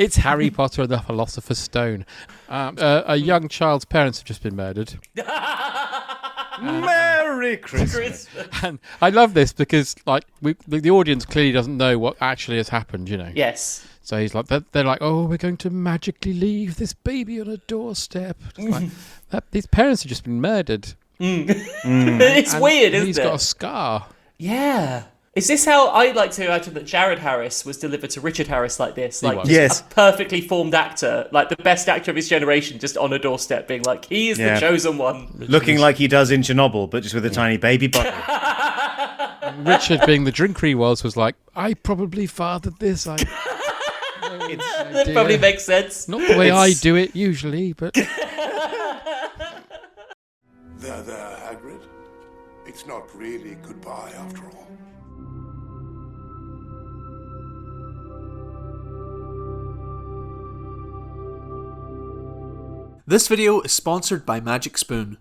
It's Harry Potter and the Philosopher's Stone. A young child's parents have just been murdered. Merry Christmas. And I love this because, like, the audience clearly doesn't know what actually has happened, you know. Yes. So he's like, they're like, oh, we're going to magically leave this baby on a doorstep. It's like, these parents have just been murdered. It's weird, isn't it? He's got a scar. Yeah. Is this how I like to imagine that Jared Harris was delivered to Richard Harris like this? Like, Yes. a perfectly formed actor, like the best actor of his generation, just on a doorstep being like, he is the chosen one. Looking like he does in Chernobyl, but just with a tiny baby button. Richard, being the drinker he was like, I probably fathered this. That probably makes sense. Not the way I do it usually, but... There, Hagrid. It's not really goodbye after all. This video is sponsored by Magic Spoon.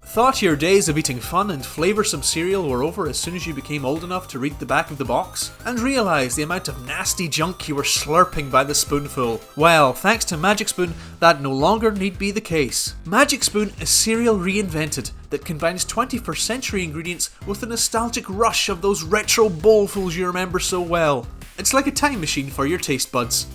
Thought your days of eating fun and flavoursome cereal were over as soon as you became old enough to read the back of the box? And realised the amount of nasty junk you were slurping by the spoonful? Well, thanks to Magic Spoon, that no longer need be the case. Magic Spoon is cereal reinvented that combines 21st century ingredients with the nostalgic rush of those retro bowlfuls you remember so well. It's like a time machine for your taste buds.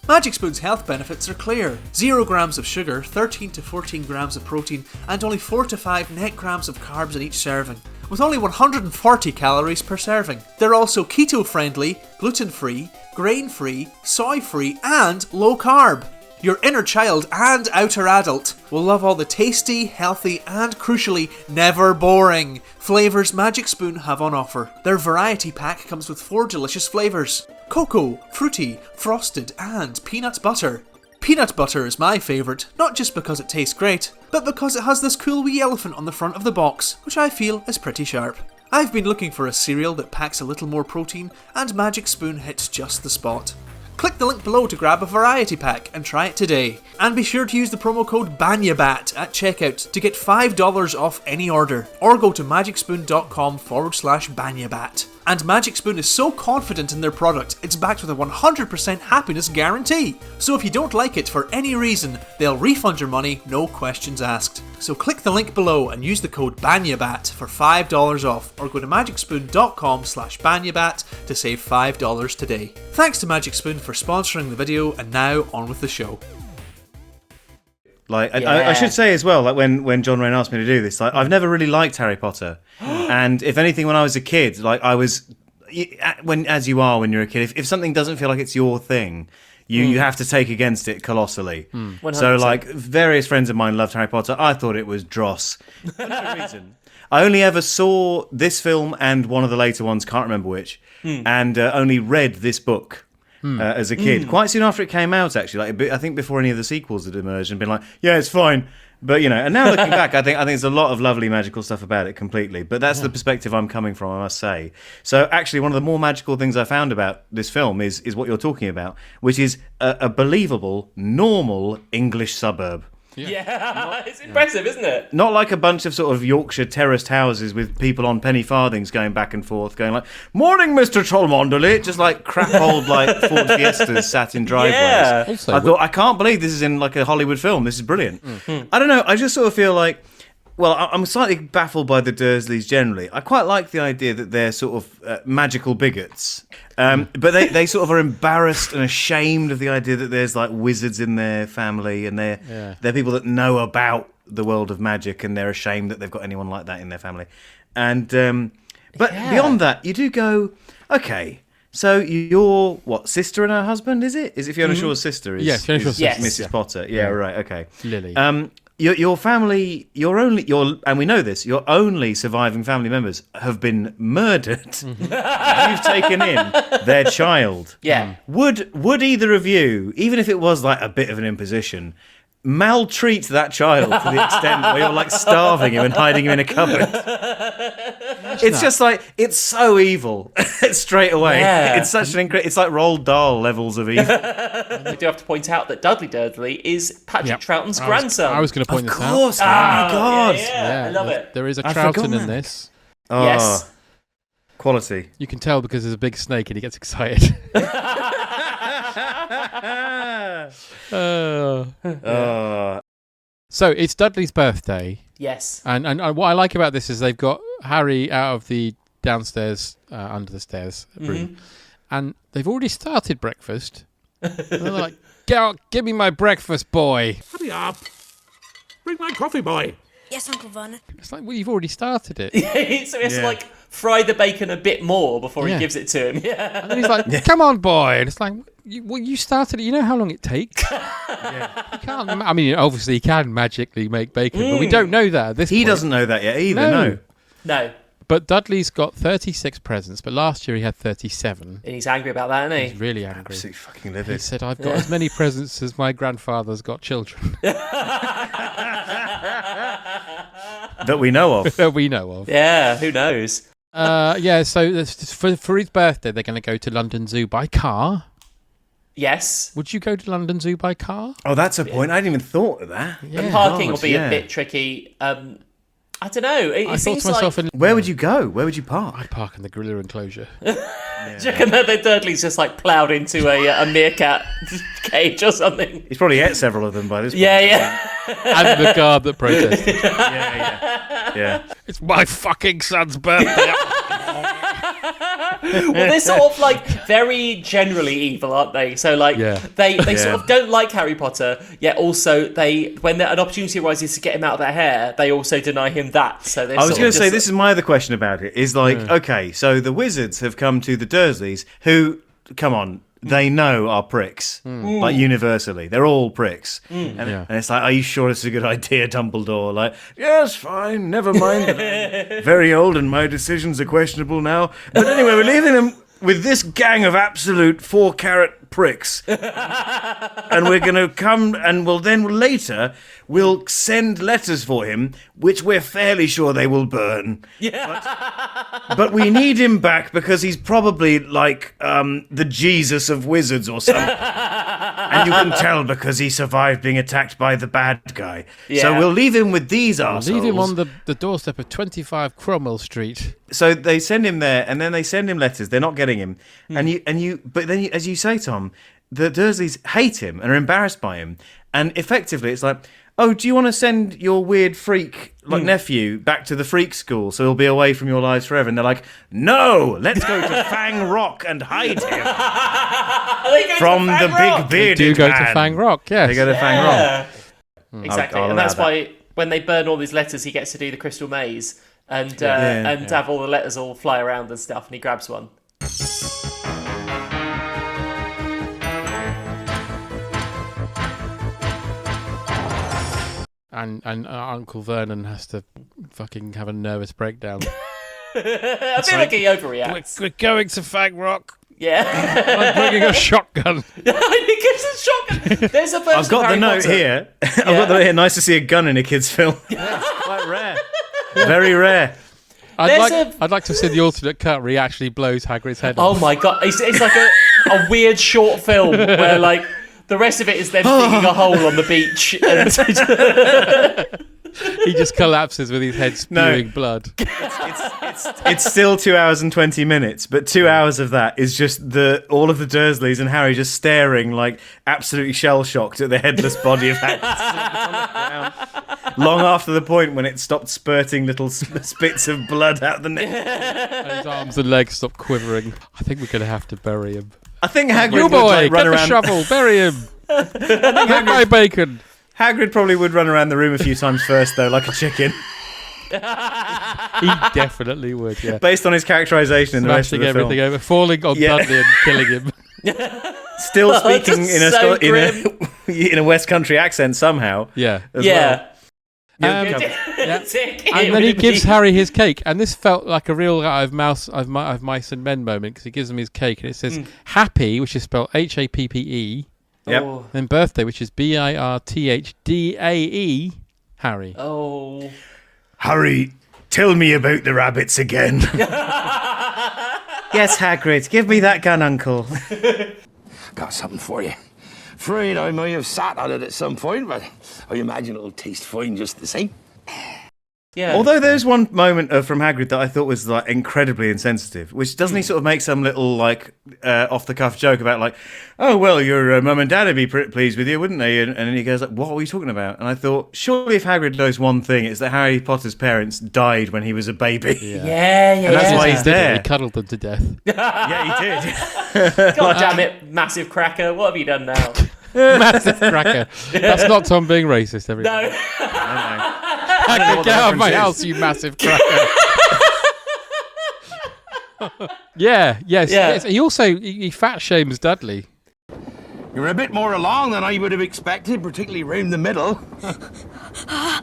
Magic Spoon's health benefits are clear. 0 grams of sugar, 13 to 14 grams of protein, and only 4 to 5 net grams of carbs in each serving, with only 140 calories per serving. They're also keto-friendly, gluten-free, grain-free, soy-free, and low-carb. Your inner child and outer adult will love all the tasty, healthy, and crucially, never boring flavours Magic Spoon have on offer. Their variety pack comes with 4 delicious flavours: cocoa, fruity, frosted, and peanut butter. Peanut butter is my favourite, not just because it tastes great, but because it has this cool wee elephant on the front of the box, which I feel is pretty sharp. I've been looking for a cereal that packs a little more protein, and Magic Spoon hits just the spot. Click the link below to grab a variety pack and try it today. And be sure to use the promo code BanyaBat at checkout to get $5 off any order. Or go to magicspoon.com/BanyaBat. And Magic Spoon is so confident in their product, it's backed with a 100% happiness guarantee. So if you don't like it for any reason, they'll refund your money, no questions asked. So click the link below and use the code BanyaBat for $5 off, or go to magicspoon.com/BanyaBat to save $5 today. Thanks to Magic Spoon for sponsoring the video, and now on with the show. Like, I should say as well, like when John Rain asked me to do this, like I've never really liked Harry Potter, and if anything, when I was a kid, like I was, as you are when you're a kid, if something doesn't feel like it's your thing, you have to take against it colossally. 100%. So like various friends of mine loved Harry Potter. I thought it was dross. For no reason. I only ever saw this film and one of the later ones, can't remember which, and only read this book. As a kid, quite soon after it came out, actually, like I think before any of the sequels had emerged, and been like, yeah, it's fine, but you know. And now looking back, I think there's a lot of lovely magical stuff about it completely. But that's the perspective I'm coming from, I must say. So actually, one of the more magical things I found about this film is what you're talking about, which is a believable, normal English suburb. Yeah, it's impressive, isn't it? Not like a bunch of sort of Yorkshire terraced houses with people on penny farthings going back and forth, going like, "Morning, Mr. Cholmondeley," just like crap old like Ford Fiestas sat in driveways. Yeah. Also, I thought, I can't believe this is in like a Hollywood film. This is brilliant. I don't know. I just sort of feel like, well, I'm slightly baffled by the Dursleys generally. I quite like the idea that they're sort of magical bigots. But they sort of are embarrassed and ashamed of the idea that there's like wizards in their family, and they're people that know about the world of magic, and they're ashamed that they've got anyone like that in their family. And but beyond that, you do go, okay, so your sister and her husband, is it? Is it Fiona Shaw's sister? Fiona Shaw's sister. Mrs. Potter. Yeah, right. Okay. Lily. Your family, and we know this, your only surviving family members have been murdered. You've taken in their child. Yeah. Would either of you, even if it was like a bit of an imposition, maltreat that child to the extent where you're like starving him and hiding him in a cupboard? It's just like, it's so evil straight away. Yeah. It's such an it's like Roald Dahl levels of evil. We do have to point out that Dudley Dursley is Patrick Troughton's grandson. I was going to point Of this out. course, oh my God. Yeah, I love it. There is a I've Troughton forgotten in that. this. Oh, Yes. quality. You can tell because there's a big snake and he gets excited. So it's Dudley's birthday. Yes. And what I like about this is they've got Harry out of the downstairs, under the stairs room. And they've already started breakfast. And they're like, get out, give me my breakfast, boy. Hurry up. Bring my coffee, boy. Yes, Uncle Vernon. It's like, well, you've already started it. So he has to like fry the bacon a bit more before he gives it to him. Yeah. And then he's like, come on, boy. And it's like, you started it. You know how long it takes? You can't. I mean, obviously, he can magically make bacon, but we don't know that at this point. He doesn't know that yet either, No. But Dudley's got 36 presents, but last year he had 37. And he's angry about that, isn't he? He's really angry. Absolutely fucking He livid. said, I've got as many presents as my grandfather's got children. That we know of. That we know of. Yeah, who knows? So for his birthday, they're going to go to London Zoo by car. Yes. Would you go to London Zoo by car? Oh, that's a point. I hadn't even thought of that. Yeah. The parking will be yeah. a bit tricky. I don't know. It I thought seems to myself, like... Where would you go? Where would you park? I'd park in the gorilla enclosure. Do you reckon that Dudley's just like ploughed into a meerkat cage or something? He's probably ate several of them by this point. Yeah. And the guard that protested. Yeah. It's my fucking son's birthday. Well, they're sort of like very generally evil, aren't they? So like they sort of don't like Harry Potter, yet also when an opportunity arises to get him out of their hair, they also deny him that. So I was going to say, this is my other question about it, is like, okay, so the wizards have come to the Dursleys, who, come on, they know are pricks, like universally. They're all pricks. And it's like, are you sure this is a good idea, Dumbledore? Like, yes, fine, never mind. I'm very old and my decisions are questionable now. But anyway, we're leaving them with this gang of absolute 4-carat pricks. And we're going to come and we'll send letters for him, which we're fairly sure they will burn. But we need him back because he's probably like the Jesus of wizards or something. And you can tell because he survived being attacked by the bad guy. So we'll leave him with these arseholes. Leave him on the doorstep of 25 Cromwell Street. So they send him there, and then they send him letters. They're not getting him, but then as you say, Tom, the Dursleys hate him and are embarrassed by him, and effectively, it's like, oh, do you want to send your weird freak nephew back to the freak school so he'll be away from your lives forever? And they're like, no, let's go to Fang Rock and hide him from the big bearded They do go man. to Fang Rock, yes. They go to Fang Rock. Exactly, I'll and that's allow why when they burn all these letters, he gets to do the crystal maze and have all the letters all fly around and stuff, and he grabs one. And Uncle Vernon has to fucking have a nervous breakdown. I feel like he overreacts. We're going to Fang Rock. Yeah. I'm bringing a shotgun. He gets a shotgun. There's a version I've got of the Harry note Potter. here. I've got the note here. Nice to see a gun in a kid's film. Quite rare. Very rare. I'd like to see the alternate cut where he actually blows Hagrid's head off. Oh my god, it's like a weird short film where like the rest of it is them digging a hole on the beach. And He just collapses with his head spewing blood. It's still 2 hours and 20 minutes, but 2 hours of that is just all of the Dursleys and Harry just staring like absolutely shell-shocked at the headless body of Hagrid. Long after the point when it stopped spurting little spits of blood out the neck. And his arms and legs stop quivering. I think we're going to have to bury him. I think Hagrid You would boy, like, run get the around. shovel, bury him. Get my bacon. Hagrid probably would run around the room a few times first, though, like a chicken, He definitely would, yeah. based on his characterization in the rest of Smashing the film. everything over, falling on Dudley and killing him. Still speaking That's so in a West Country accent somehow. Yeah. as yeah. well. And then he gives Harry his cake, and this felt like a real I've Mice and Men moment because he gives him his cake, and it says Happy, which is spelled Happe, Yep. Oh. then birthday, which is Birthdae, Harry. Oh. Harry, tell me about the rabbits again. Yes, Hagrid, give me that gun, Uncle. Got something for you. Afraid I might have sat on it at some point, but I imagine it'll taste fine just the same. Yeah. Although there's one moment from Hagrid that I thought was like incredibly insensitive, which doesn't he sort of make some little like off the cuff joke about like, oh well, your mum and dad would be pretty pleased with you, wouldn't they? And then he goes like, what are we talking about? And I thought, surely if Hagrid knows one thing, it's that Harry Potter's parents died when he was a baby. Yeah. And that's why he's there. He cuddled them to death. Yeah, he did. God damn it, massive cracker! What have you done now? Massive cracker. That's not Tom being racist, everybody. No. Get out of my house, you massive cracker. Yes. He also he fat shames Dudley. You're a bit more along than I would have expected, particularly round the middle. I'm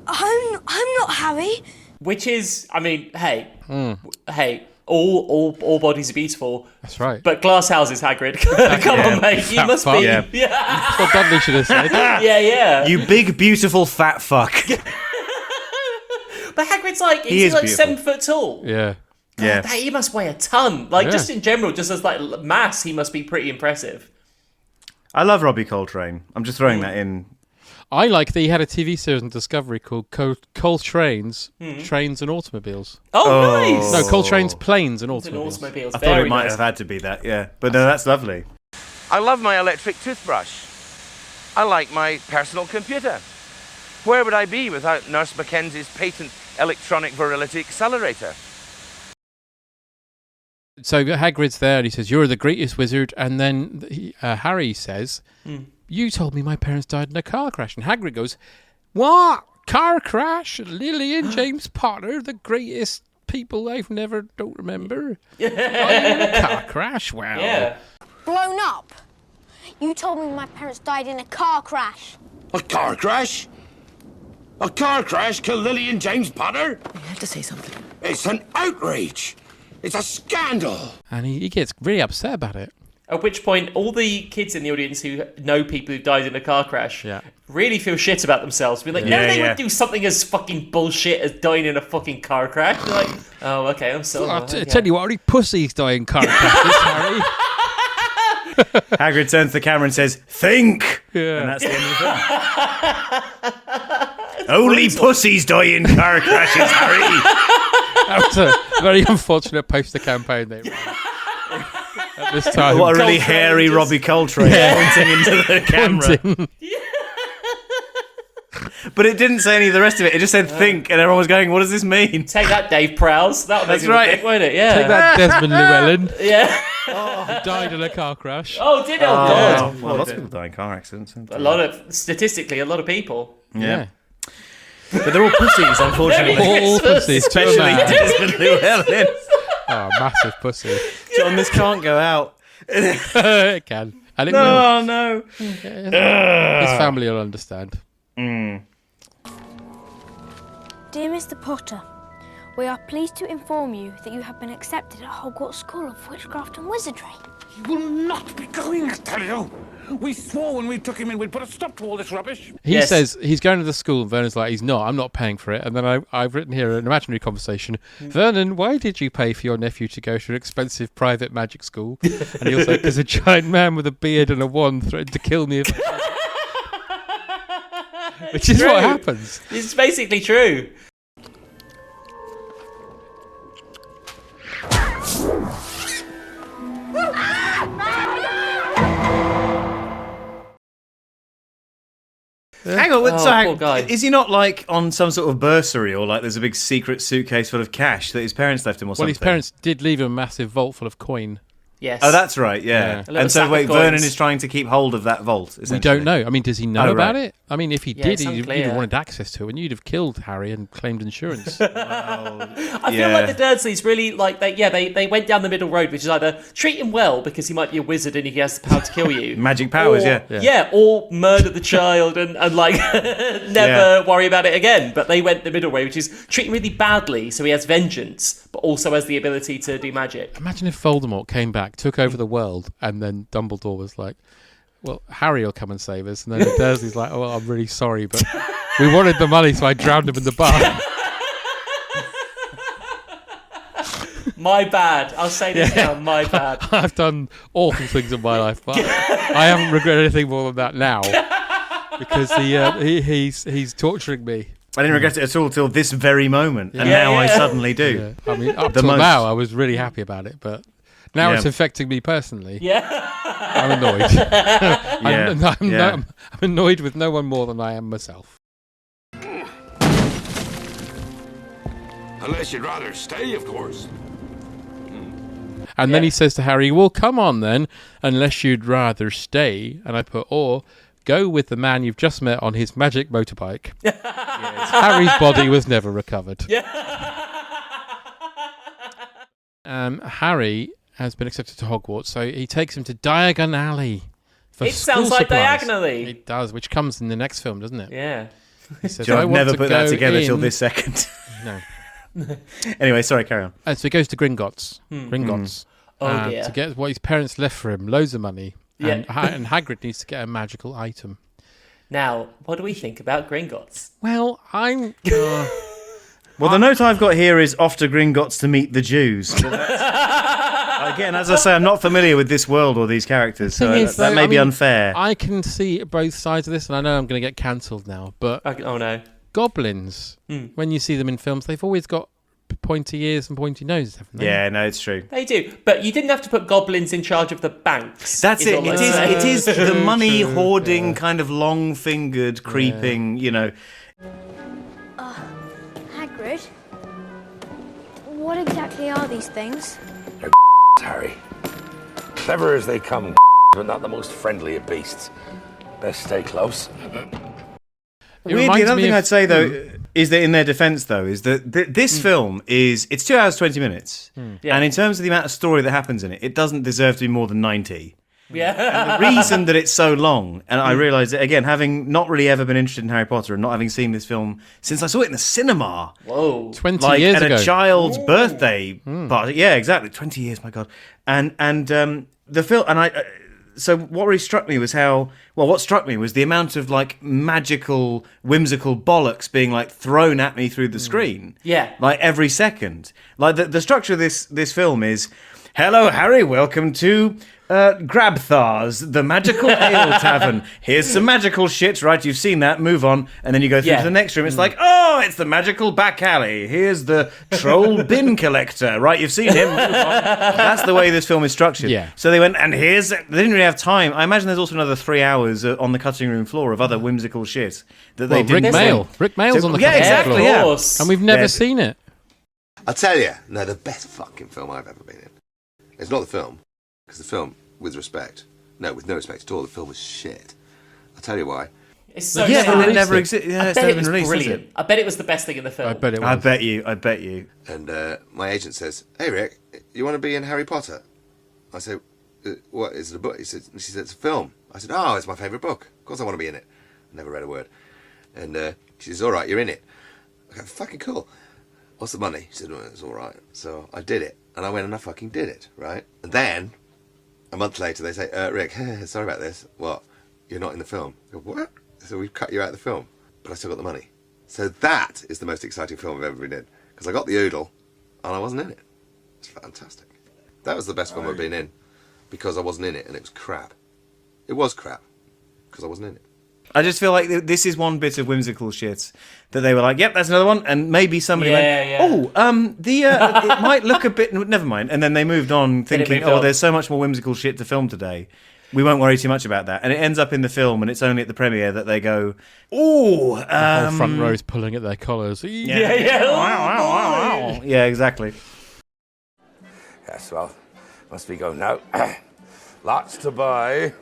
not Harry. Which is, I mean, hey. All bodies are beautiful. That's right. But glass houses, Hagrid. Come on, mate. You must be. Yeah. That's what Dudley should have said. Yeah. You big, beautiful fat fuck. But Hagrid's like, He he's is like beautiful. 7 foot tall. Yeah. Yeah. He must weigh a ton. Like, Yeah. just in general, just as like mass, he must be pretty impressive. I love Robbie Coltrane. I'm just throwing that in. I like that he had a TV series on Discovery called Coltrane's Trains and Automobiles. Oh, nice. No, Coltrane's Planes and And Automobiles. automobiles. I thought Very it might nice. have had to be that, yeah. But no, that's lovely. I love my electric toothbrush. I like my personal computer. Where would I be without Nurse Mackenzie's patent electronic virility accelerator? So Hagrid's there and he says, "You're the greatest wizard." And then Harry says, "You told me my parents died in a car crash." And Hagrid goes, "What? Car crash? Lily and James Potter, the greatest people I've don't remember. Died in a car crash? Wow." Yeah. Blown up. You told me my parents died in a car crash. A car crash? A car crash killed Lily and James Potter? You have to say something. It's an outrage. It's a scandal. And he gets really upset about it. At which point, all the kids in the audience who know people who died in a car crash really feel shit about themselves. Be like, they would do something as fucking bullshit as dying in a fucking car crash. They're like, oh, okay, I'm sorry. I'll tell you what, only pussies die in car crashes, Harry. Hagrid turns to the camera and says, "Think!" Yeah. And that's the end of the film. Only pussies die in car crashes, Harry. That was a very unfortunate poster campaign they ran at this time. What a really Coltrane hairy just- Robbie Coltrane pointing into the camera. But it didn't say any of the rest of it. It just said "think," and everyone was going, "What does this mean?" Take that, Dave Prowse. That would make That's people right. think, won't it? Yeah. Take that, Desmond Llewellyn. Yeah. Who died in a car crash. Oh, did it? Oh, God. Well, lots of people die in car accidents. Statistically, a lot of people. Yeah. But they're all pussies, unfortunately. All pussies. to a Especially man. Desmond Llewellyn. Oh, massive pussy. John, this can't go out. It can. And it will. Oh, no. His family will understand. Dear Mr. Potter, we are pleased to inform you that you have been accepted at Hogwarts School of Witchcraft and Wizardry. He will not be going, I tell you. We swore when we took him in we'd put a stop to all this rubbish. He says he's going to the school, and Vernon's like, I'm not paying for it. And then I've written here an imaginary conversation. Vernon, why did you pay for your nephew to go to an expensive private magic school? And he'll say, because a giant man with a beard and a wand threatened to kill me. Which is what happens. It's basically true. Hang on, poor guy. is he not like on some sort of bursary or like there's a big secret suitcase full of cash that his parents left him or something? Well, his parents did leave him a massive vault full of coin. Yes. Oh, that's right, yeah. A little And so, sack wait, of coins. Vernon is trying to keep hold of that vault, We essentially. don't know. I mean, does he know about it? I mean, if he Yeah, did, it's he'd unclear. have wanted access to it, and you'd have killed Harry and claimed insurance. I feel like the Dursleys really like they went down the middle road, which is either treat him well because he might be a wizard and he has the power to kill you, Magic powers, or, yeah. or murder the child and like never worry about it again. But they went the middle way, which is treat him really badly so he has vengeance, but also has the ability to do magic. Imagine if Voldemort came back, took over the world, and then Dumbledore was like, well, Harry will come and save us. And then the Dursley's like, oh, well, I'm really sorry, but we wanted the money, so I drowned him in the bath. My bad. I'll say this now. My bad. I've done awful things in my life, but I haven't regretted anything more than that now. Because he's torturing me. I didn't regret it at all till this very moment, and now I suddenly do. Yeah. I mean, up till now, I was really happy about it, but now it's affecting me personally. Yeah. I'm annoyed. I'm annoyed with no one more than I am myself. Unless you'd rather stay, of course. And then he says to Harry, well, come on then, unless you'd rather stay. And I put, or go with the man you've just met on his magic motorbike. Harry's body was never recovered. Harry has been accepted to Hogwarts, so he takes him to Diagon Alley. It sounds like Diagonally. It does, which comes in the next film, doesn't it? Yeah. He says, I've never put that together till this second. No. Anyway, sorry, carry on. So he goes to Gringotts. Oh, dear. To get what his parents left for him, loads of money. Yeah. And Hagrid needs to get a magical item. Now, what do we think about Gringotts? Well, I'm... Well, the note I've got here is off to Gringotts to meet the Jews. Again, as I say, I'm not familiar with this world or these characters, so that may be unfair. I can see both sides of this, and I know I'm going to get cancelled now, but... Oh, no. Goblins, when you see them in films, they've always got pointy ears and pointy noses, haven't they? Yeah, no, it's true. They do, but you didn't have to put goblins in charge of the banks. That's it. It is the money hoarding, kind of long-fingered, creeping, you know... Hagrid? What exactly are these things? They're Harry. Clever as they come, but not the most friendly of beasts. Best stay close. Weirdly, another thing I'd say, though, is that in their defence, though, is that this film it's 2 hours, 20 minutes. Yeah. And in terms of the amount of story that happens in it, it doesn't deserve to be more than 90. Yeah. And the reason that it's so long, and I realise that, again, having not really ever been interested in Harry Potter and not having seen this film since I saw it in the cinema. Whoa. 20 years ago. At a child's birthday party. Yeah, exactly. 20 years, my God. And the film... and So what really struck me was what struck me was the amount of, like, magical, whimsical bollocks being, like, thrown at me through the screen. Yeah. Like, every second. Like, the structure of this film is, hello, Harry, welcome to Grabthar's, the magical ale tavern. Here's some magical shit, right? You've seen that, move on. And then you go through to the next room. It's like, oh, it's the magical back alley. Here's the troll bin collector, right? You've seen him, move on. That's the way this film is structured. Yeah. So they went, and they didn't really have time. I imagine there's also another 3 hours on the cutting room floor of other whimsical shit that they didn't. Rick Mail's on the cutting room floor. Yeah, of course. And we've never seen it. I'll tell you, no, the best fucking film I've ever been in. It's not the film, because the film, with no respect at all, the film was shit. I'll tell you why. It's so but sad. it never existed. Yeah, I it's bet never it been was released, brilliant. is it? I bet it was the best thing in the film. I bet it was. I bet you. And my agent says, "Hey Rick, you want to be in Harry Potter?" I say, "What is it a book?" She said, "It's a film." I said, "Oh, it's my favourite book. Of course I want to be in it." Never read a word. And she says, "All right, you're in it." I go, "Fucking cool. What's the money?" She said, "Well, it's all right." So I did it, and I went and I fucking did it, right? And then a month later, they say, "Rick, sorry about this. What? You're not in the film." I go, "What?" So we've cut you out of the film, but I still got the money. So that is the most exciting film I've ever been in, because I got the oodle, and I wasn't in it. It's fantastic. That was the best film I've been in, because I wasn't in it, and it was crap. It was crap, because I wasn't in it. I just feel like this is one bit of whimsical shit that they were like, "Yep, that's another one," and maybe somebody went, "Oh, it might look a bit." Never mind. And then they moved on, thinking, "Oh, there's so much more whimsical shit to film today. We won't worry too much about that." And it ends up in the film, and it's only at the premiere that they go, "Oh, the whole front row's pulling at their collars." Wow. Yeah, exactly. Yes, well, must be going now. Lots to buy.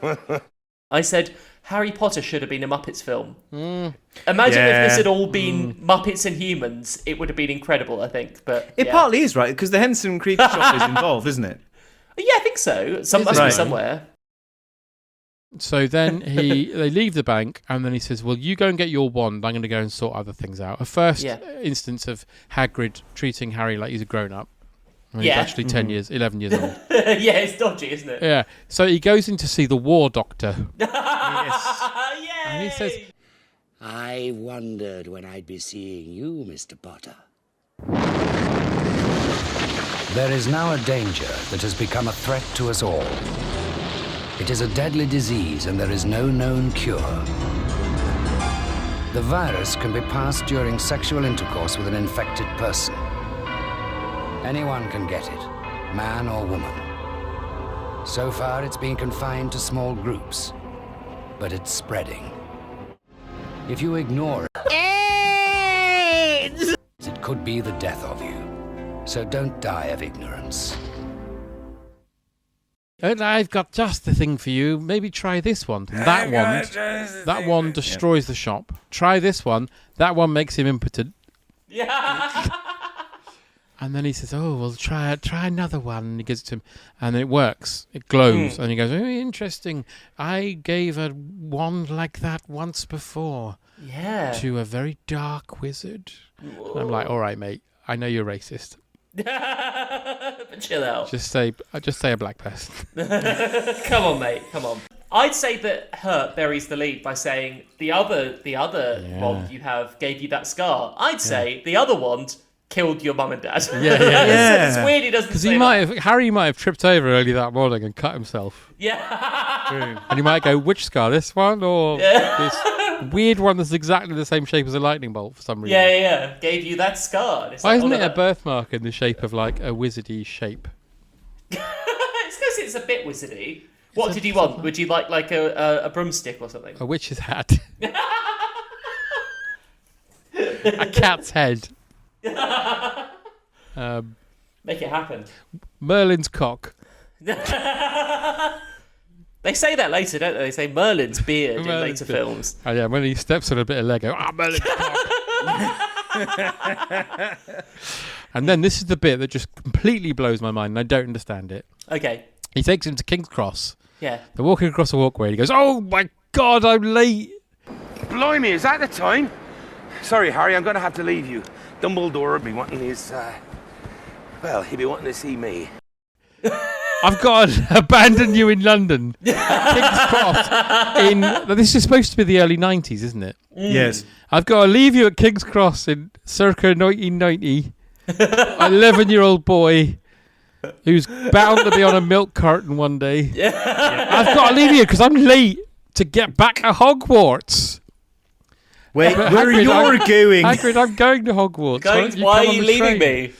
I said, Harry Potter should have been a Muppets film. Imagine if this had all been Muppets and humans, it would have been incredible, I think. But it partly is, right? Because the Henson Creek shop is involved, isn't it? Yeah, I think so. Must be somewhere. So then they leave the bank, and then he says, "Well, you go and get your wand. I'm going to go and sort other things out." A first instance of Hagrid treating Harry like he's a grown-up. He's actually 11 years old. Yeah, it's dodgy, isn't it? Yeah. So he goes in to see the war doctor. Yes. And he says, "I wondered when I'd be seeing you, Mr. Potter." There is now a danger that has become a threat to us all. It is a deadly disease and there is no known cure. The virus can be passed during sexual intercourse with an infected person. Anyone can get it, man or woman. So far, it's been confined to small groups, but it's spreading. If you ignore it, it could be the death of you. So don't die of ignorance. And I've got just the thing for you. Maybe try this one. That one destroys the shop. Try this one. That one makes him impotent. Yeah. And then he says, "Oh, well, try another one." And he gives it to him, and then it works. It glows, and he goes, "Oh, interesting. I gave a wand like that once before, to a very dark wizard." And I'm like, "All right, mate. I know you're racist, but chill out. Just say a black person." Come on, mate. Come on. I'd say that Hurt buries the lead by saying the other wand you have gave you that scar. I'd say the other wand killed your mum and dad. Yeah. It's weird he doesn't say because Harry might have tripped over early that morning and cut himself. Yeah. And he might go, which scar, this one or this weird one that's exactly the same shape as a lightning bolt for some reason? Yeah. Gave you that scar. Why isn't it a birthmark in the shape of like a wizardy shape? It's because it's a bit wizardy. What did you want? Would you like a broomstick or something? A witch's hat. A cat's head. Make it happen. Merlin's cock. They say that later, don't they? They say Merlin's beard in later films. Oh yeah, when he steps on a bit of Lego, Merlin's cock. And then this is the bit that just completely blows my mind, and I don't understand it. Okay. He takes him to King's Cross. Yeah. They're walking across a walkway, and he goes, "Oh my God, I'm late." Blimey, is that the time? Sorry, Harry, I'm going to have to leave you. Dumbledore will be wanting his, he'll be wanting to see me. I've got to abandon you in London. King's Cross. This is supposed to be the early 90s, isn't it? Yes. I've got to leave you at King's Cross in circa 1990. 11-year-old boy who's bound to be on a milk carton one day. I've got to leave you because I'm late to get back to Hogwarts. Wait, where you're going? Hagrid, I'm going to Hogwarts. Why are you leaving me?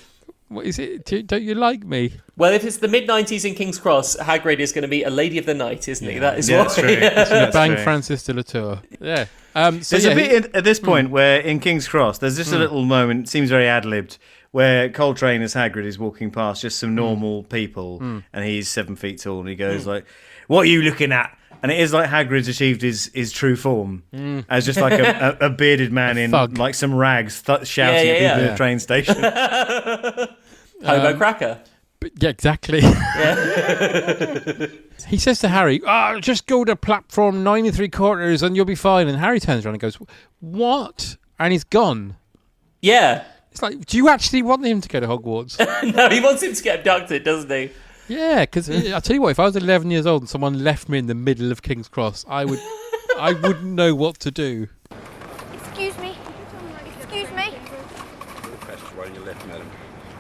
What is it? Don't you like me? Well, if it's the mid-90s in King's Cross, Hagrid is going to be a lady of the night, isn't he? That is why. That's true. He's going to bang Francis de la Tour. Yeah. There's a bit at this point where in King's Cross, there's just a little moment, seems very ad-libbed, where Coltrane as Hagrid is walking past just some normal people, and he's 7 feet tall, and he goes like, "What are you looking at?" And it is like Hagrid's achieved his true form as just like a bearded man in like some rags shouting at people in a train station. Hobo cracker. Yeah, exactly. He says to Harry, just go to platform 9 3/4 and you'll be fine. And Harry turns around and goes, "What?" And he's gone. Yeah. It's like, do you actually want him to go to Hogwarts? No, he wants him to get abducted, doesn't he? Yeah, because I'll tell you what, if I was 11 years old and someone left me in the middle of King's Cross, I wouldn't know what to do. Excuse me. Excuse me.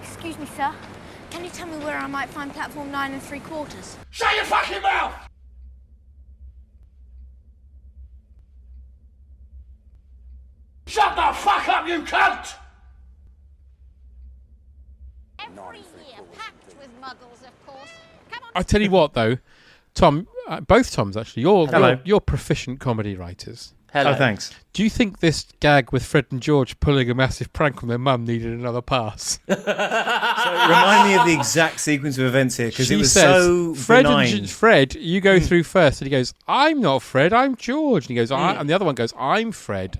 Excuse me, sir. Can you tell me where I might find platform 9 3/4? Shut your fucking mouth! Shut the fuck up, you cunt! Every year, packed with muggles, of course. Come on. I tell you what, though, Tom, both Toms actually, you're proficient comedy writers. Hello. Oh, thanks. Do you think this gag with Fred and George pulling a massive prank on their mum needed another pass? So remind me of the exact sequence of events here, because it was so benign. Fred, you go through first, and he goes, "I'm not Fred, I'm George." And he goes, and the other one goes, "I'm Fred."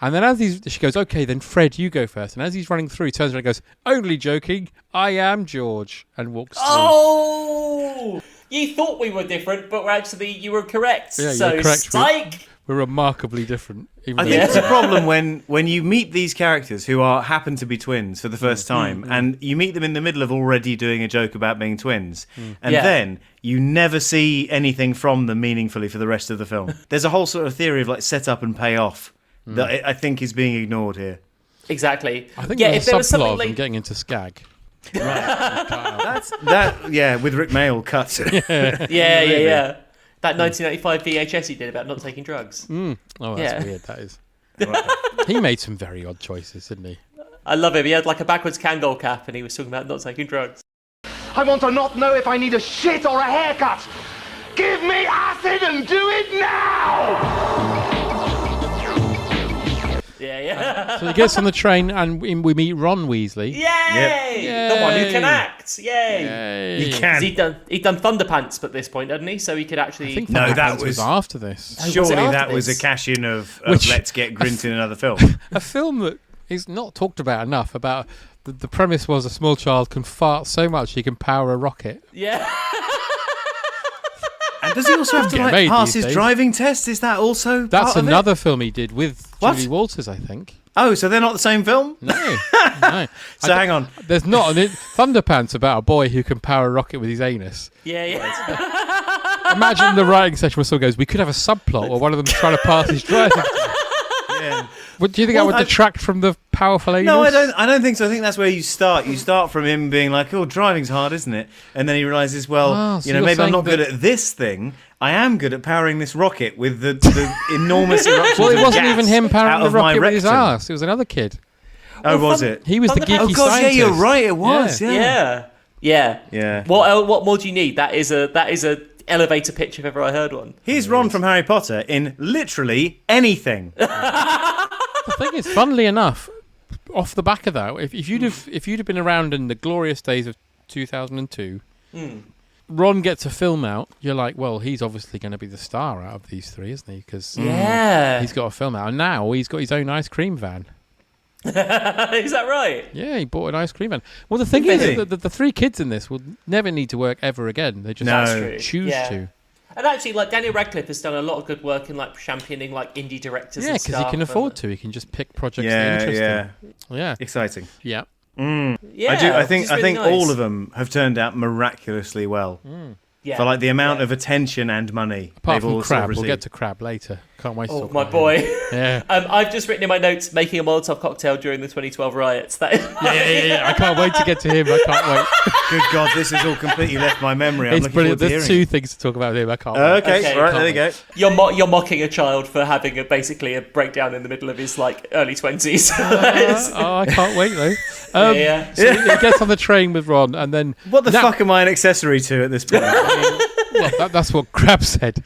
And then she goes, "Okay, then Fred, you go first." And as he's running through, he turns around and goes, "Only joking, I am George," and walks through. Oh! You thought we were different, but you were correct. Yeah, so, you're correct. psych! We're remarkably different. I think it's a problem when you meet these characters who happen to be twins for the first time, and you meet them in the middle of already doing a joke about being twins, and then you never see anything from them meaningfully for the rest of the film. There's a whole sort of theory of like set up and pay off that I think is being ignored here. Exactly. I think if there was something of like them getting into Skag. Right. With Rick Mayall cuts. Yeah. That 1995 VHS he did about not taking drugs. Oh, that's weird, that is. He made some very odd choices, didn't he? I love him. He had like a backwards Kangol cap, and he was talking about not taking drugs. I want to not know if I need a shit or a haircut. Give me acid and do it now! Yeah. So he gets on the train and we meet Ron Weasley. Yay! The one who can act. Yay! Yay. He can. He'd done Thunderpants, but this point, hadn't he? So he could actually. I think No, that Thunderpants was after this. Surely after that was this? a cash-in of Which- Let's Get Grint in another film. A film that is not talked about enough. About the premise was a small child can fart so much he can power a rocket. Yeah. And does he also have to Get like made pass these his days. driving test? Is that also That's part of it? another film he did with What? Julie Walters, I think. Oh, so they're not the same film? No. So hang on. There's not an Thunderpants about a boy who can power a rocket with his anus. Yeah. Imagine the writing session where someone goes, we could have a subplot where one of them's trying to pass his driving test. Yeah. What, do you think that would detract from the powerful anus? No, I don't think so. I think that's where you start. You start from him being like, "Oh, driving's hard, isn't it?" And then he realises, well, So you know, you're maybe I'm saying not good that- at this thing. I am good at powering this rocket with the enormous eruptions. Well, it of wasn't gas even him out powering the of my rocket with his rectum. arse. It was another kid. Oh, was it? He was the geeky Oh God, scientist. yeah, you're right. It was. Yeah. Yeah. What more do you need? That is a elevator pitch if ever I heard one. Here's Ron from Harry Potter in literally anything. The thing is, funnily enough, off the back of that, if you'd have been around in the glorious days of 2002, Ron gets a film out. You're like, well, he's obviously going to be the star out of these three, isn't he? Because he's got a film out, and now he's got his own ice cream van. Is that right? Yeah, he bought an ice cream van. Well, the thing is, the three kids in this will never need to work ever again. They just choose to. And actually, like Daniel Radcliffe has done a lot of good work in like championing like indie directors. Yeah, and because he can afford to. He can just pick projects that are interesting. Yeah. Exciting. Yeah. Yeah, I think really nice. all of them have turned out miraculously well. Yeah. For like the amount of attention and money Apart they've from all Crab, we'll received. get to Crab later. Can't wait to talk my about boy. him. Yeah. I've just written in my notes making a Molotov cocktail during the 2012 riots. That is Yeah. I can't wait to get to him. I can't wait. Good God, this has all completely left my memory. I'm It's looking brilliant. forward to There's hearing two things to talk about with him. I can't it. wait. Okay, right, there you go. You're mocking a child for having basically a breakdown in the middle of his like early 20s. I can't wait though. Yeah. So he gets on the train with Ron, and then What the fuck am I an accessory to at this point? well, that's what Crab said.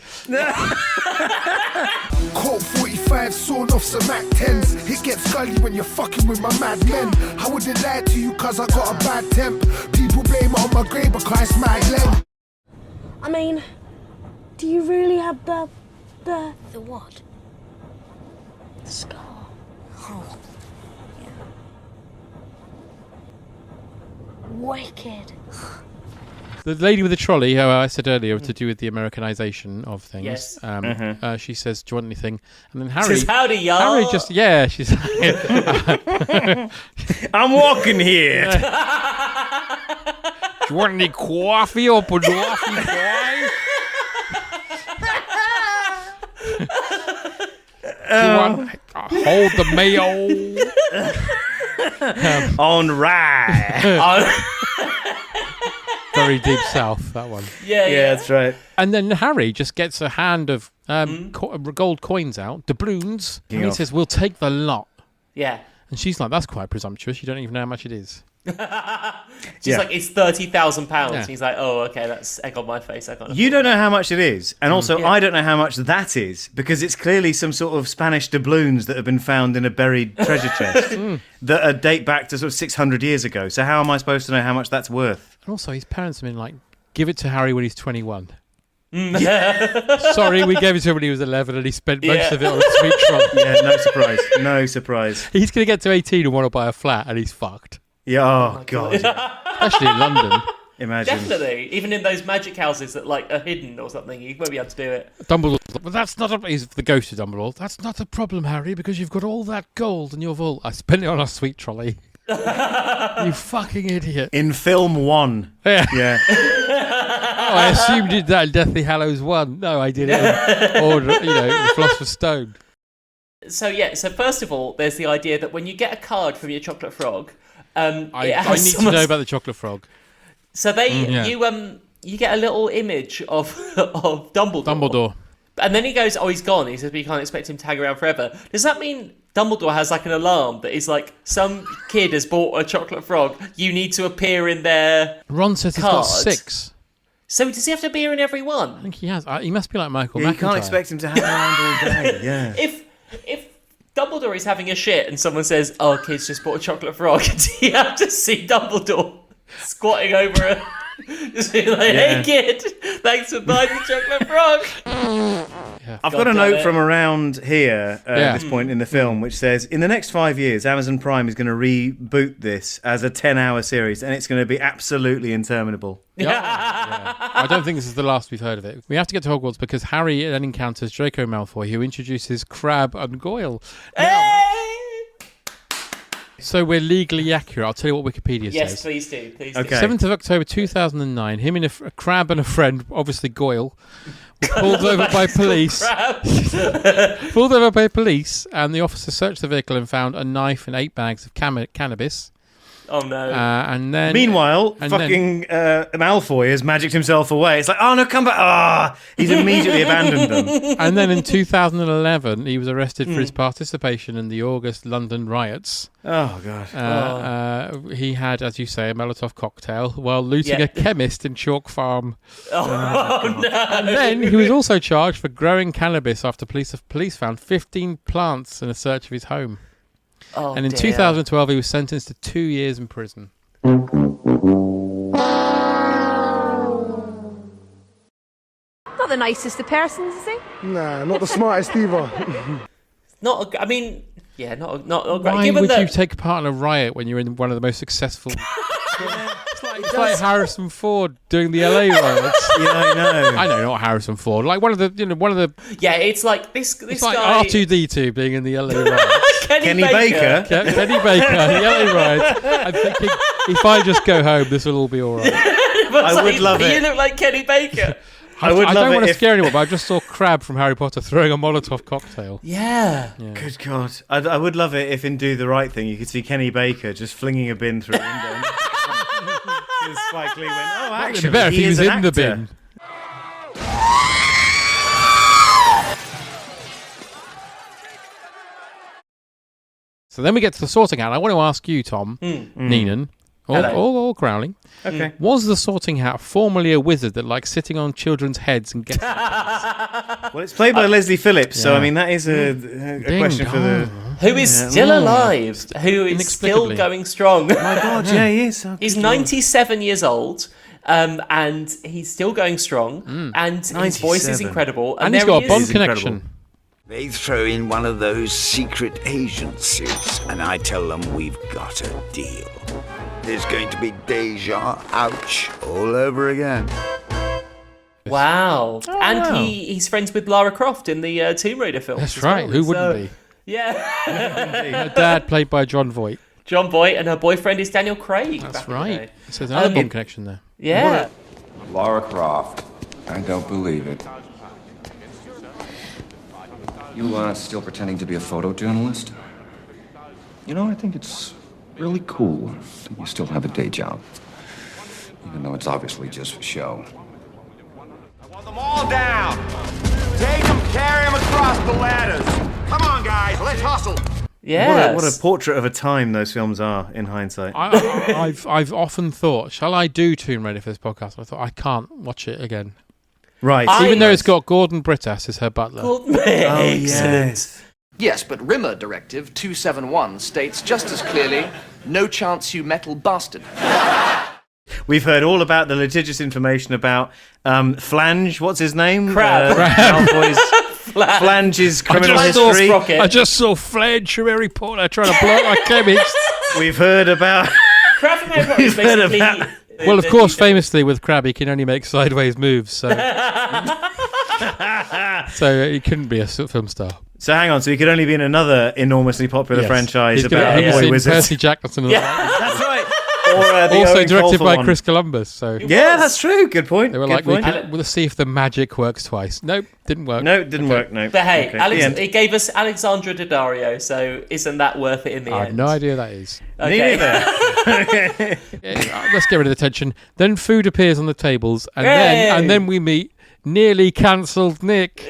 Colt 45 sawn off some Mac 10s. It gets scully when you're fucking with my mad men. I wouldn't lie to you cause I got a bad temp. People blame it on my grade because it's mad leg. I mean, do you really have the what? The scar. Oh. Yeah. Wicked. The lady with the trolley, who I said earlier, to do with the Americanization of things. Yes. She says, "Do you want anything?" And then Harry Says, "Howdy, y'all." Harry just she's I'm walking here. Do you want any coffee or coffee pie? Do you want hold the mayo? On rye. Very deep south, that one. Yeah, that's right. And then Harry just gets a hand of gold coins out, doubloons, and he off. says, "We'll take the lot." Yeah. And she's like, "That's quite presumptuous. You don't even know how much it is." She's like, it's £30,000. Yeah. He's like, oh, okay, that's egg on my face. I can't. You don't know how much it is, and also Yeah. I don't know how much that is, because it's clearly some sort of Spanish doubloons that have been found in a buried treasure chest that date back to sort of 600 years ago. So how am I supposed to know how much that's worth? And also, his parents have been like, "Give it to Harry when he's 21." Sorry, we gave it to him when he was 11 and he spent most of it on a sweet trolley. Yeah, no surprise. No surprise. He's going to get to 18 and want to buy a flat and he's fucked. Yeah, oh God. Especially in London. Imagine. Definitely. Even in those magic houses that like are hidden or something, you won't be able to do it. Dumbledore, but that's not he's the ghost of Dumbledore. That's not a problem, Harry, because you've got all that gold in your vault. I spent it on a sweet trolley. You fucking idiot. In film 1. Yeah. Yeah. Oh, I assumed you did that in Deathly Hallows 1. No, I did it in Order, the Philosopher's Stone. So first of all, there's the idea that when you get a card from your chocolate frog, I need to know about the chocolate frog. So you get a little image of Dumbledore. And then he goes, oh, he's gone. He says, but you can't expect him to hang around forever. Does that mean Dumbledore has like an alarm that is like, some kid has bought a chocolate frog, you need to appear in their Ron says he's got 6. So does he have to appear in every one? I think he has. He must be like Michael You McIntyre. can't expect him to hang around all day. Yeah. If Dumbledore is having a shit and someone says, oh, kid's just bought a chocolate frog, do you have to see Dumbledore squatting over a... Just being like, hey kid, thanks for buying the chocolate frog. I've got a note from around here at this point in the film which says, in the next 5 years, Amazon Prime is going to reboot this as a 10-hour series, and it's going to be absolutely interminable. I don't think this is the last we've heard of it. We have to get to Hogwarts because Harry then encounters Draco Malfoy, who introduces Crabbe and Goyle. So we're legally accurate. I'll tell you what Wikipedia says. Yes, please do. Please do. 7th of October 2009, him and a Crabbe and a friend, obviously Goyle, were pulled over by police. Pulled over by police, and the officer searched the vehicle and found a knife and 8 bags of cannabis. Oh no! And then, meanwhile, Malfoy has magicked himself away. It's like, oh no, come back! He's immediately abandoned them. And then in 2011, he was arrested for his participation in the August London riots. Oh god! He had, as you say, a Molotov cocktail while looting a chemist in Chalk Farm. Oh no! And then he was also charged for growing cannabis after police found 15 plants in a search of his home. Oh, and in dear. 2012, he was sentenced to 2 years in prison. Not the nicest of persons, is he? Nah, not the smartest either. Not great. Why would you take part in a riot when you're in one of the most successful... It's like Harrison Ford doing the LA riots. Yeah, I know. I know, not Harrison Ford. Like one of the. Yeah, it's like this It's guy. like R2D2 being in the LA riots. Kenny Baker. Kenny Baker, the LA riots. I'm thinking, if I just go home, this will all be all right. I would love it. You look like Kenny Baker. I don't want to scare anyone, but I just saw Crabbe from Harry Potter throwing a Molotov cocktail. Yeah. Good God. I would love it if in Do the Right Thing you could see Kenny Baker just flinging a bin through a window. Because Spike Lee went, oh, actually, It'd be better if he was in the bin. So then we get to the sorting hat. I want to ask you, Tom, Neenan, or Crowley. Okay. Was the sorting hat formerly a wizard that likes sitting on children's heads and guessing? Well, it's played by Leslie Phillips, so I mean that is a question for the... Who is still alive, who is still going strong. Oh my God, yeah, he is. He's 97 years old, and he's still going strong, and his voice is incredible. And he's got a Bond connection. They throw in one of those secret agent suits, and I tell them we've got a deal. There's going to be Deja, ouch, all over again. Wow. And he's friends with Lara Croft in the Tomb Raider films. That's right. Well. Who wouldn't be? Yeah. Her dad played by John Voight. John Voight, and her boyfriend is Daniel Craig. That's back in the right. day. So there's another Bond connection there. Yeah. Lara Croft. I don't believe it. You still pretending to be a photojournalist? You know, I think it's really cool that you still have a day job. Even though it's obviously just for show. Them all down. Take them, carry them across the ladders. Come on, guys, let's hustle. Yeah. What a portrait of a time those films are in hindsight. I've often thought, shall I do Tomb Raider for this podcast? I thought I can't watch it again. Right. Even though it's got Gordon Brittas as her butler. Yes. Yes, but Rimmer Directive 271 states just as clearly, no chance you metal bastard. We've heard all about the litigious information about Flange, what's his name? Crabbe. Malfoy's Flange's criminal history. I just saw Flange from Harry Potter trying to block my chemist. We've heard about... We've heard about... Well, of course, famously with Crabbe, he can only make sideways moves, so he couldn't be a film star. So hang on, so he could only be in another enormously popular franchise about a boy wizard. Percy Jackson. That's right. Or the also Owen directed Colfer by one. Chris Columbus. So yeah, that's true. Good point. They were Good like, point. we'll see if the magic works twice. Nope, didn't work. No, it didn't work. No. But hey, it gave us Alexandra Daddario, so isn't that worth it in the end? I have no idea who that is. Okay. Let's get rid of the tension. Then food appears on the tables, and then we meet nearly cancelled Nick.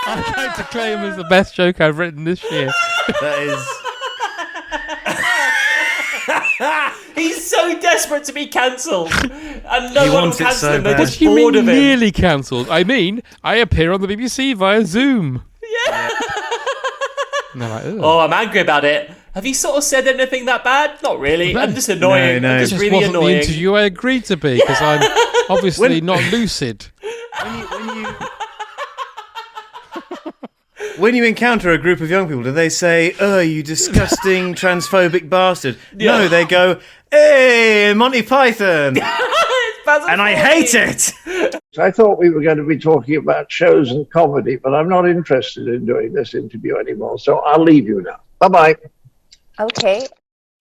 I'd like to claim as the best joke I've written this year. That is. He's so desperate to be cancelled, and no He one will wants it cancel so him. They're bad. just What do you bored mean of him. nearly cancelled? I mean, I appear on the BBC via Zoom. Yeah. And they're like, ugh. Oh, I'm angry about it. Have you sort of said anything that bad? Not really. I'm just annoying. No. I'm It just just really wasn't the annoying. interview I agreed to be because I'm obviously not lucid. When you encounter a group of young people, do they say, "Oh, you disgusting transphobic bastard"? Yeah. No, they go, "Hey, Monty Python," and I hate it. I thought we were going to be talking about shows and comedy, but I'm not interested in doing this interview anymore, so I'll leave you now. Bye-bye. Okay.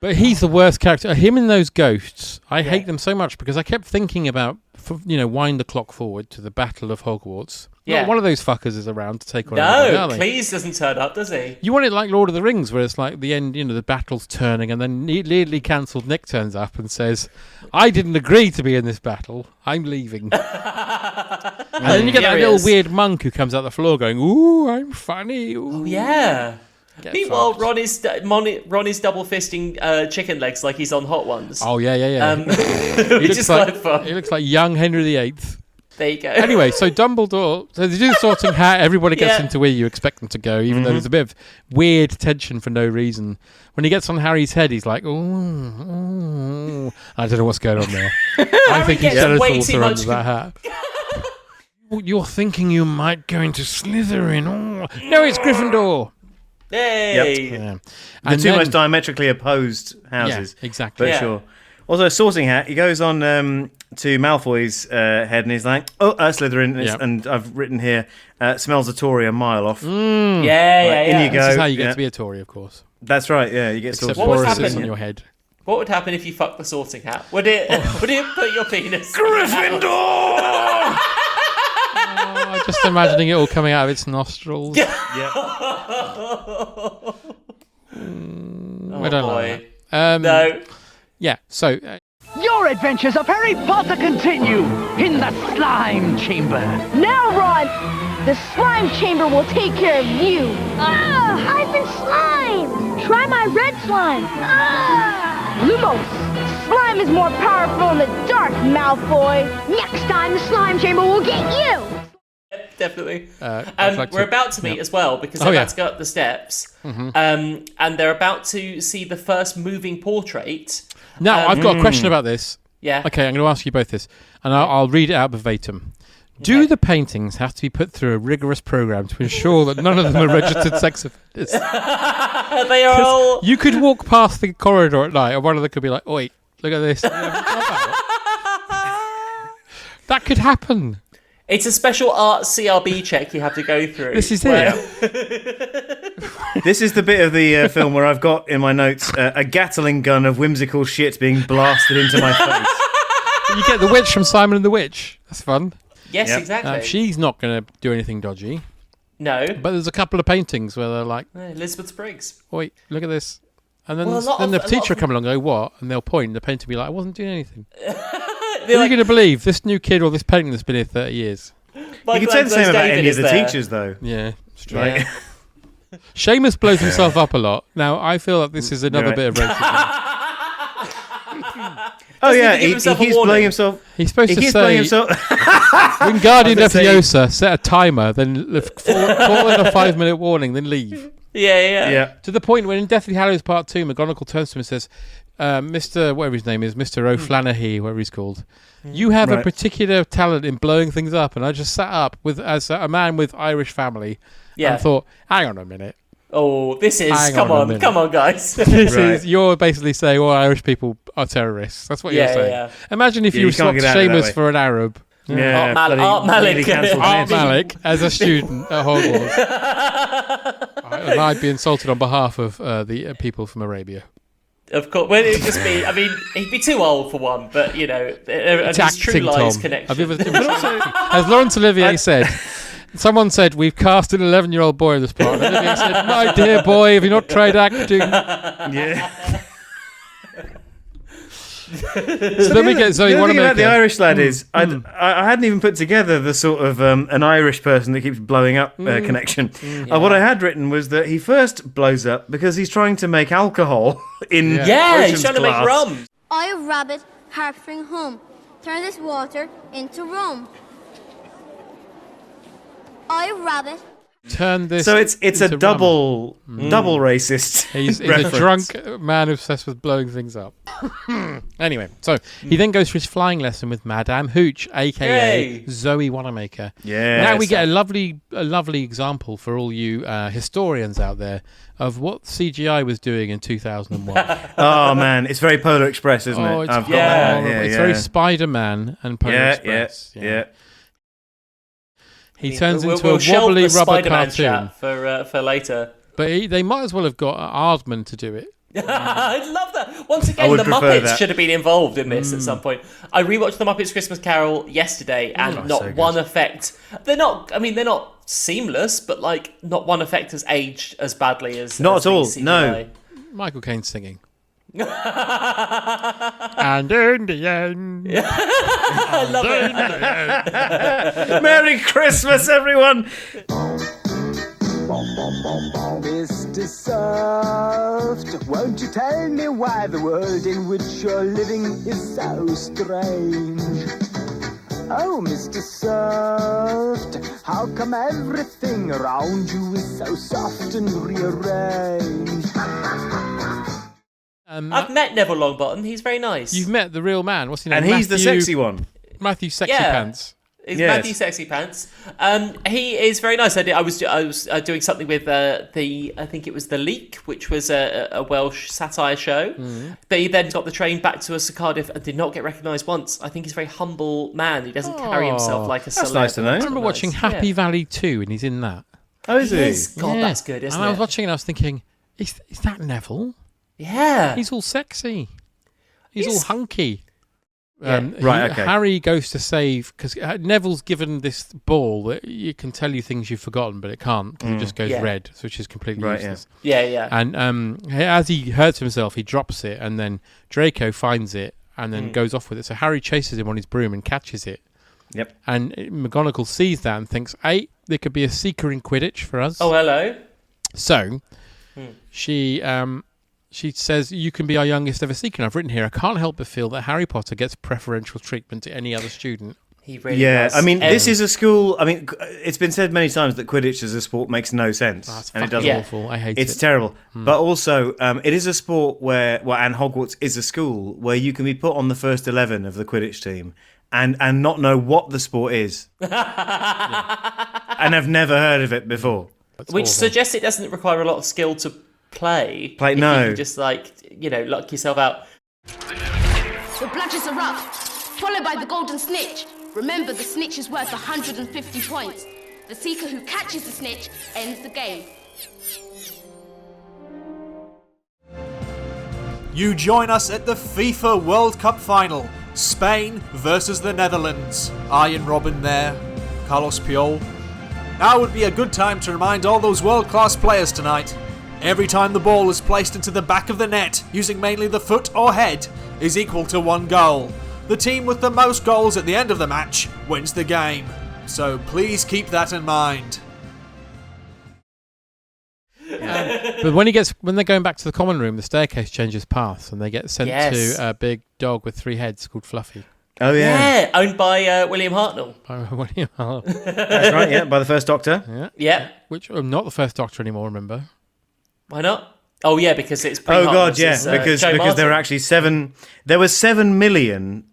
But he's the worst character. Him and those ghosts, I hate them so much because I kept thinking about, wind the clock forward to the Battle of Hogwarts. Yeah. Not one of those fuckers is around to take on anybody, No, are they? Cleese doesn't turn up, does he? You want it like Lord of the Rings, where it's like the end, the battle's turning, and then nearly cancelled Nick turns up and says, I didn't agree to be in this battle. I'm leaving. And then you get that little weird monk who comes out the floor going, ooh, I'm funny. Ooh. Oh, yeah. Get Meanwhile, fucked. Ron is double fisting chicken legs like he's on Hot Ones. Oh, yeah. Which is quite fun. He looks like young Henry VIII. There you go. Anyway, so Dumbledore, so they do the sorting hat, everybody gets Yeah. into where you expect them to go, even though there's a bit of weird tension for no reason. When he gets on Harry's head, he's like, ooh. I don't know what's going on there. I think his gets way genitals too are much under that hat. You're thinking you might go into Slytherin. Oh. No, it's Gryffindor. Hey! Yeah. The And two then- most diametrically opposed houses. Yeah, exactly. But Yeah. sure. Also, sorting hat. He goes on to Malfoy's head and he's like, "Oh, Slytherin," and I've written here, "Smells a Tory a mile off." Yeah. In you go. This is how you get to be a Tory, of course. That's right. Yeah, you get Except sorted. Boris is happen? on your head. What would happen if you fucked the sorting hat? Would it put your penis? Gryffindor! Oh, just imagining it all coming out of its nostrils. Yeah. I don't like that. No. Yeah, so... Your adventures of Harry Potter continue in the slime chamber. Now, Ron, the slime chamber will take care of you. Ah, I've been slimed. Try my red slime. Ah. Lumos, slime is more powerful in the dark, Malfoy. Next time, the slime chamber will get you. Definitely. I'd like we're to- about to meet yeah. as well because Oh, they're yeah. about to go up the steps. Mhm. And they're about to see the first moving portrait. Now, I've got a question about this. Yeah. Okay, I'm going to ask you both this, and I'll read it out verbatim. Do the paintings have to be put through a rigorous program to ensure that none of them are registered sex offenders? They are all... You could walk past the corridor at night, and one of them could be like, "Oh, wait, look at this." That could happen. It's a special art CRB check you have to go through. This is where- This is the bit of the film where I've got in my notes a Gatling gun of whimsical shit being blasted into my face. You get the witch from Simon and the Witch. That's fun. Yes, exactly. She's not going to do anything dodgy. No. But there's a couple of paintings where they're like, Elizabeth Spriggs. "Wait, look at this." And then, Well, a lot then of- the a lot teacher of- will come along and go, "What?" And they'll point, and the painter will be like, "I wasn't doing anything." Who They're are like, you going to believe? This new kid or this painting that's been here 30 years? You could say the same about any of the teachers, though. Yeah, it's true. Right? Seamus blows himself up a lot. Now, I feel like this is another Right. bit of racism. Oh yeah, he give he himself a keeps warning? blowing himself. He's supposed He to keeps say, blowing himself. Wingardium I was gonna say- Leviosa, set a timer, then call in a 5-minute warning, then leave. Yeah. To the point when in Deathly Hallows Part 2, McGonagall turns to him and says, Mr. whatever his name is, Mr. O'Flanahy, whatever he's called, you have a Right. particular talent in blowing things up. And I just sat up as a man with Irish family Yeah. and thought, hang on a minute. Oh, this is... Hang Come on a on, minute. come on, guys. This Right. is, you're basically saying all Irish people are terrorists. That's what Yeah, you're saying. yeah. Imagine if Yeah, you you can't swapped get out of that Seamus way. for an Arab. Yeah, Art Malik. Art Malik as a student at Hogwarts. And I'd be insulted on behalf of the people from Arabia. Of course. Well, it'd just be... I mean, he'd be too old for one, but, and It's his True acting, Lies Tom. connection. Have you ever, as Laurence Olivier said, someone said, we've cast an 11-year-old boy in this part. And Olivier said, my dear boy, have you not tried acting? Yeah. So then we get Zoe the other thing about the Wanamaker. Irish lad is I hadn't even put together the sort of an Irish person that keeps blowing up connection. What I had written was that he first blows up because he's trying to make alcohol in he's trying to make rum. I, a rabbit, harping home. Turn this water into rum. I, a rabbit. Turn this. So it's a into double racist. He's a drunk man obsessed with blowing things up. Anyway, so he then goes for his flying lesson with Madame Hooch, a.k.a. Zoe Wanamaker. Yeah. Now we get a lovely example for all you historians out there of what CGI was doing in 2001. Oh man, it's very Polar Express, isn't it? It's very Spider-Man and Polar Express. Yeah. He turns into we'll a wobbly shelve the rubber Spider-Man cartoon. chat for later. But they might as well have got Aardman to do it. I love that. Once again, the Muppets should have been involved in this at some point. I rewatched the Muppets Christmas Carol yesterday, and not one effect. They're not seamless, but like not one effect has aged as badly as not as at all. CGI. No. Michael Caine singing. And in the end, I love it. Merry Christmas, everyone. Mr. Soft, won't you tell me why the world in which you're living is so strange? Oh, Mr. Soft, how come everything around you is so soft and rearranged? I've met Neville Longbottom. He's very nice. You've met the real man. What's his name? And he's the sexy one. Matthew Sexy Pants. He's Matthew Sexy Pants. He is very nice. I was doing something with I think it was The Leak, which was a Welsh satire show. But he then got the train back to us to Cardiff and did not get recognised once. I think he's a very humble man. He doesn't carry himself like a celeb. That's nice to know. I remember watching Happy Valley 2 and he's in that. Oh, is he? God, that's good, isn't it? And I was watching and I was thinking, is that Neville? Yeah. He's all sexy. He's all hunky. Right, okay. Harry goes to save, because Neville's given this ball that you can tell you things you've forgotten, but it can't, because it just goes red, which is completely useless. Yeah. And as he hurts himself, he drops it, and then Draco finds it, and then goes off with it. So Harry chases him on his broom and catches it. Yep. And McGonagall sees that and thinks, hey, there could be a seeker in Quidditch for us. Oh, hello. So she says, you can be our youngest ever seeker. And I've written here, I can't help but feel that Harry Potter gets preferential treatment to any other student. He really does. I mean, this is a school. I mean, it's been said many times that Quidditch as a sport makes no sense. It's and it doesn't. awful. I hate it. It's terrible. But also, it is a sport where, and Hogwarts is a school where you can be put on the first 11 of the Quidditch team and not know what the sport is. And have never heard of it before. Which suggests it doesn't require a lot of skill to play. No. You can just lock yourself out. The bludgers are up, followed by the golden snitch. Remember, the snitch is worth 150 points. The seeker who catches the snitch ends the game. You join us at the FIFA World Cup final. Spain versus the Netherlands. Arjen Robben there. Carlos Puyol. Now would be a good time to remind all those world-class players tonight. Every time the ball is placed into the back of the net, using mainly the foot or head, is equal to 1 goal. The team with the most goals at the end of the match wins the game. So please keep that in mind. But when they're going back to the common room, the staircase changes paths and they get sent to a big dog with 3 heads called Fluffy. Oh, yeah. Yeah, owned by William Hartnell. William Hartnell. That's right, yeah, by the first Doctor. Yeah. Which, not the first Doctor anymore, remember? Why not? Oh, yeah, because it's Oh, God, yeah, because there were actually 7 million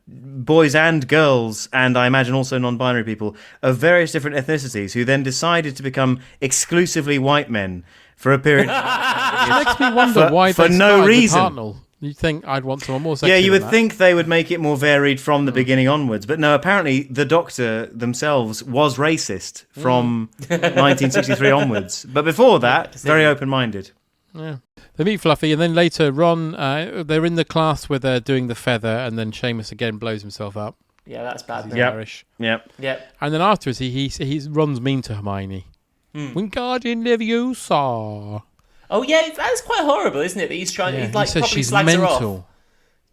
boys and girls, and I imagine also non-binary people, of various different ethnicities who then decided to become exclusively white men for a period. It makes me wonder why for they no started reason. with Hartnell. You'd think I'd want someone more sexy. Yeah, you than would that. think they would make it more varied from the beginning onwards, but no, apparently the Doctor themselves was racist from 1963 onwards. But before that, very open-minded. Yeah. They meet Fluffy, and then later Ron, they're in the class where they're doing the feather, and then Seamus again blows himself up. Yeah, that's bad. He's Irish. Yep. And then afterwards, he's Ron's mean to Hermione. Wingardium Leviosa. Oh yeah, that's quite horrible, isn't it? That he's trying. Yeah, He's like he says probably she's slags her mental. off.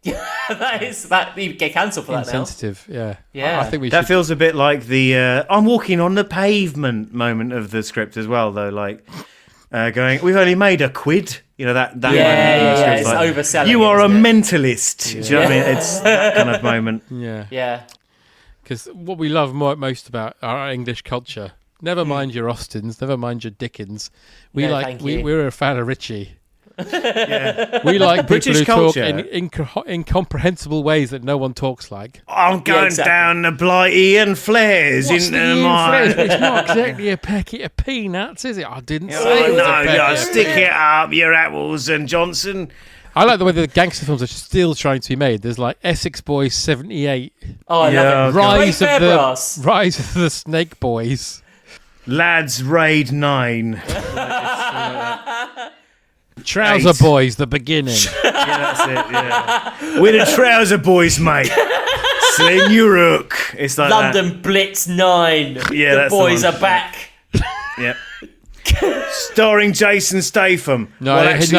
that you get cancelled for that now. Insensitive, yeah. Yeah. I think we that should... feels a bit like the I'm walking on the pavement moment of the script as well, though. Like going, we've only made a quid. You know that. Yeah. It's like, overselling. You are a mentalist. Yeah. Do you know what I mean? It's that kind of moment. Yeah. Because what we love most about our English culture, never mind your Austins, never mind your Dickens, we're a fan of Richie. Yeah. We like British people who culture. talk in incomprehensible ways that no one talks like. I'm going down the Blighty and Flares What's into the my... It's not exactly a packet of peanuts, is it? I didn't say it was a no, packet of stick peanuts. it up, your apples and Johnson. I like the way that the gangster films are still trying to be made. There's like Essex Boys 78. Oh, I love it. Rise of the Snake Boys. Lads Raid 9. Trouser 8. Boys, the beginning. Yeah, that's it, yeah. We're the Trouser Boys, mate. Sling your hook. It's like London Blitz 9. Yeah, the that's boys the one. are back. Yep. Starring Jason Statham. No, he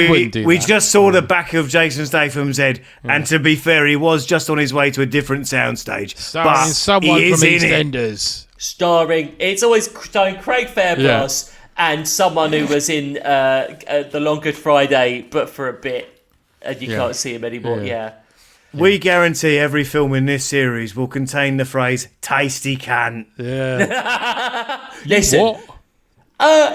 wouldn't do we that. just saw the back of Jason Statham's head, and to be fair, he was just on his way to a different soundstage. Starring someone from EastEnders. It's always starring Craig Fairbrass and someone who was in The Long Good Friday, but for a bit, and you can't see him anymore. Yeah. We guarantee every film in this series will contain the phrase "tasty cunt." Yeah. Listen. What?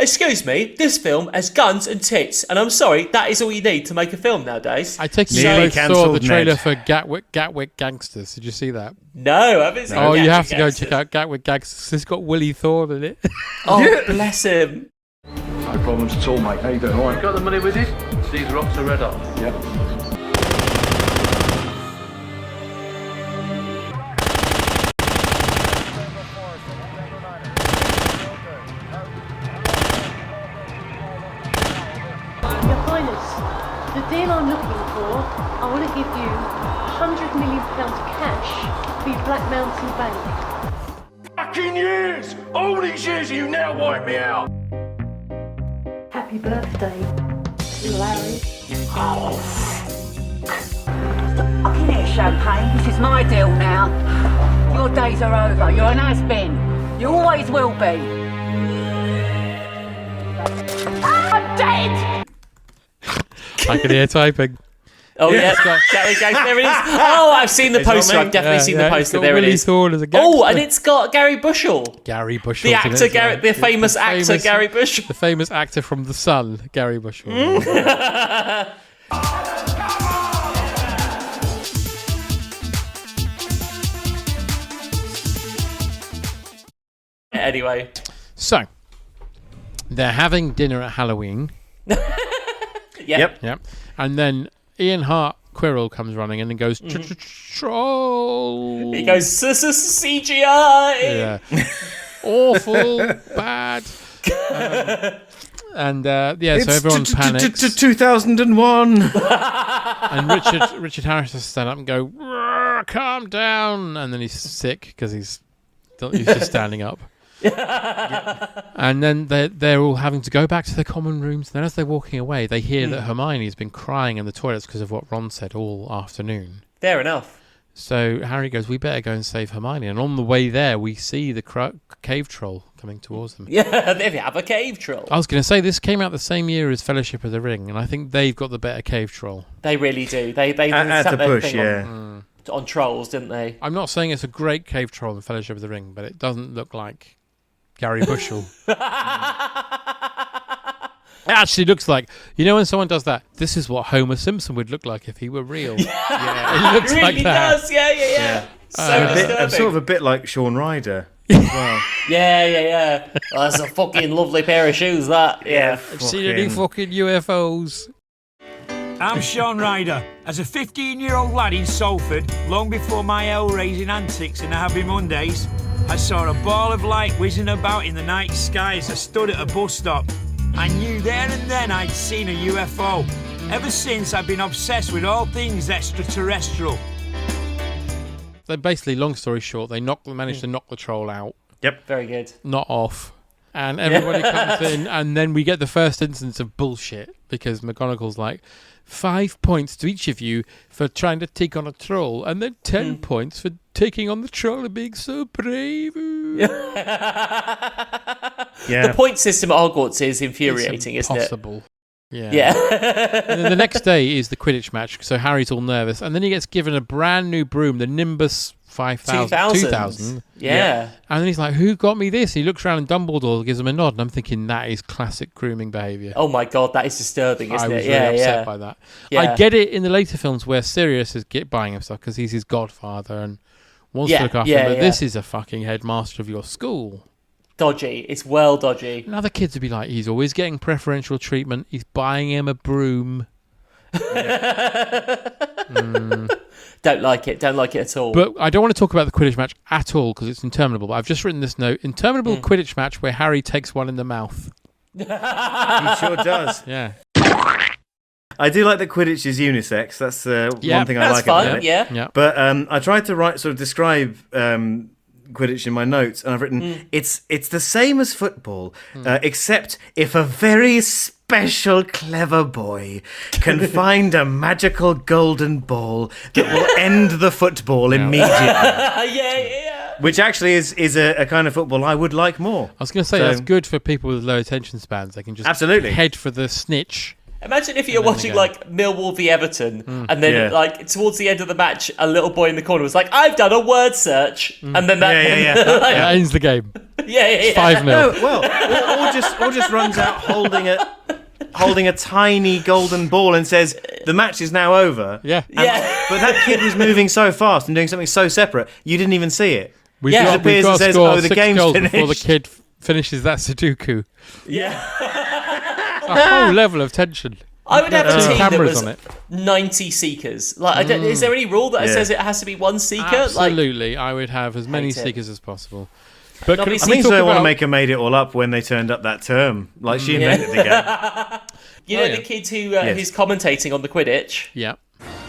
Excuse me, this film has guns and tits, and I'm sorry, that is all you need to make a film nowadays. I take it you both saw the trailer for Gatwick Gangsters. Did you see that? No, I haven't seen Oh, Gatwick you have to go and Gangsters. check out Gatwick Gangsters. It's got Willie Thorne in it. Oh, bless him. No problems at all, mate. How you doing? All right. Got the money with you? These rocks are red hot. Yep. Your Highness, the deal I'm looking for, I want to give you £100 million cash for your Black Mountain Bank. Fucking years! All these years you now wipe me out! Happy birthday, Larry. I can hear champagne. This is my deal now. Your days are over. You're an has-been. You always will be. I'm dead! I can hear typing. Oh, yeah. Gatwick Gangster. There it is. Oh, I've seen the poster. I've definitely seen the poster. There it is. Thorne as a Oh, and it's got Gary Bushell. Gary Bushell. The actor, the famous actor, Gary Bushell. The famous actor from The Sun, Gary Bushell. Anyway. So, they're having dinner at Halloween. Yep. And then Ian Hart Quirrell comes running in and goes, troll. He goes, CGI. Yeah. Awful, bad. And so everyone panics. 2001. And Richard Harris has to stand up and go, calm down. And then he's sick because he's just standing up. And then they're all having to go back to their common rooms. And then as they're walking away, they hear that Hermione's been crying in the toilets because of what Ron said all afternoon. Fair enough. So Harry goes, we better go and save Hermione. And on the way there, we see the cave troll coming towards them. Yeah, they have a cave troll. I was going to say, this came out the same year as Fellowship of the Ring, and I think they've got the better cave troll. They really do. They at set the their push, thing on trolls, didn't they? I'm not saying it's a great cave troll in Fellowship of the Ring, but it doesn't look like Gary Bushell. It actually looks like, when someone does that, this is what Homer Simpson would look like if he were real. Yeah. It looks really like that. does. Yeah. So disturbing. Sort of a bit like Shaun Ryder as well. Yeah. Well, that's a fucking lovely pair of shoes, that. Yeah. I've seen any fucking UFOs. I'm Shaun Ryder. As a 15-year-old lad in Salford, long before my hell-raising antics in the Happy Mondays, I saw a ball of light whizzing about in the night sky as I stood at a bus stop. I knew there and then I'd seen a UFO. Ever since, I've been obsessed with all things extraterrestrial. They basically, long story short, they managed to knock the troll out. Yep. Very good. Not off. And everybody comes in, and then we get the first instance of bullshit because McGonagall's like, 5 points to each of you for trying to take on a troll, and then 10 points for taking on the troll and being so brave. The point system at Hogwarts is infuriating, isn't it? Impossible. Yeah. And then the next day is the Quidditch match, so Harry's all nervous, and then he gets given a brand new broom, the Nimbus 2000. Yeah. And then he's like, who got me this? He looks around and Dumbledore gives him a nod, and I'm thinking that is classic grooming behaviour. Oh my god, that is disturbing, isn't I was it? really upset by that. Yeah. I get it in the later films where Sirius is buying him stuff because he's his godfather and wants to look after him, but this is a fucking headmaster of your school. Dodgy. It's well dodgy. And other kids would be like, he's always getting preferential treatment. He's buying him a broom. Don't like it at all. But I don't want to talk about the Quidditch match at all because it's interminable. But I've just written this note. Interminable Quidditch match where Harry takes one in the mouth. He sure does. Yeah. I do like that Quidditch is unisex. That's one thing I like about it. Yeah. But I tried to describe Quidditch in my notes, and I've written it's the same as football, except if a very special clever boy can find a magical golden ball that will end the football immediately. Which actually is a kind of football I would like more. I was going to say that's good for people with low attention spans. They can just head for the snitch. Imagine if you're watching like Millwall v Everton, and then like towards the end of the match, a little boy in the corner was like, "I've done a word search," and then that that ends the game. It's 5-0. No, or just runs out holding a tiny golden ball and says, "The match is now over." Yeah. But that kid was moving so fast and doing something so separate, you didn't even see it. We've got to says, score the 6 game's goals finished before the kid finishes that Sudoku. Yeah. A whole level of tension. I would have a team that was on it. 90 seekers. Like, is there any rule that says it has to be one seeker? Absolutely, I would have as many seekers as possible. But I think so. Want to make her made it all up when they turned up that term. Like she invented the game. You know the kid who's commentating on the Quidditch? Yeah.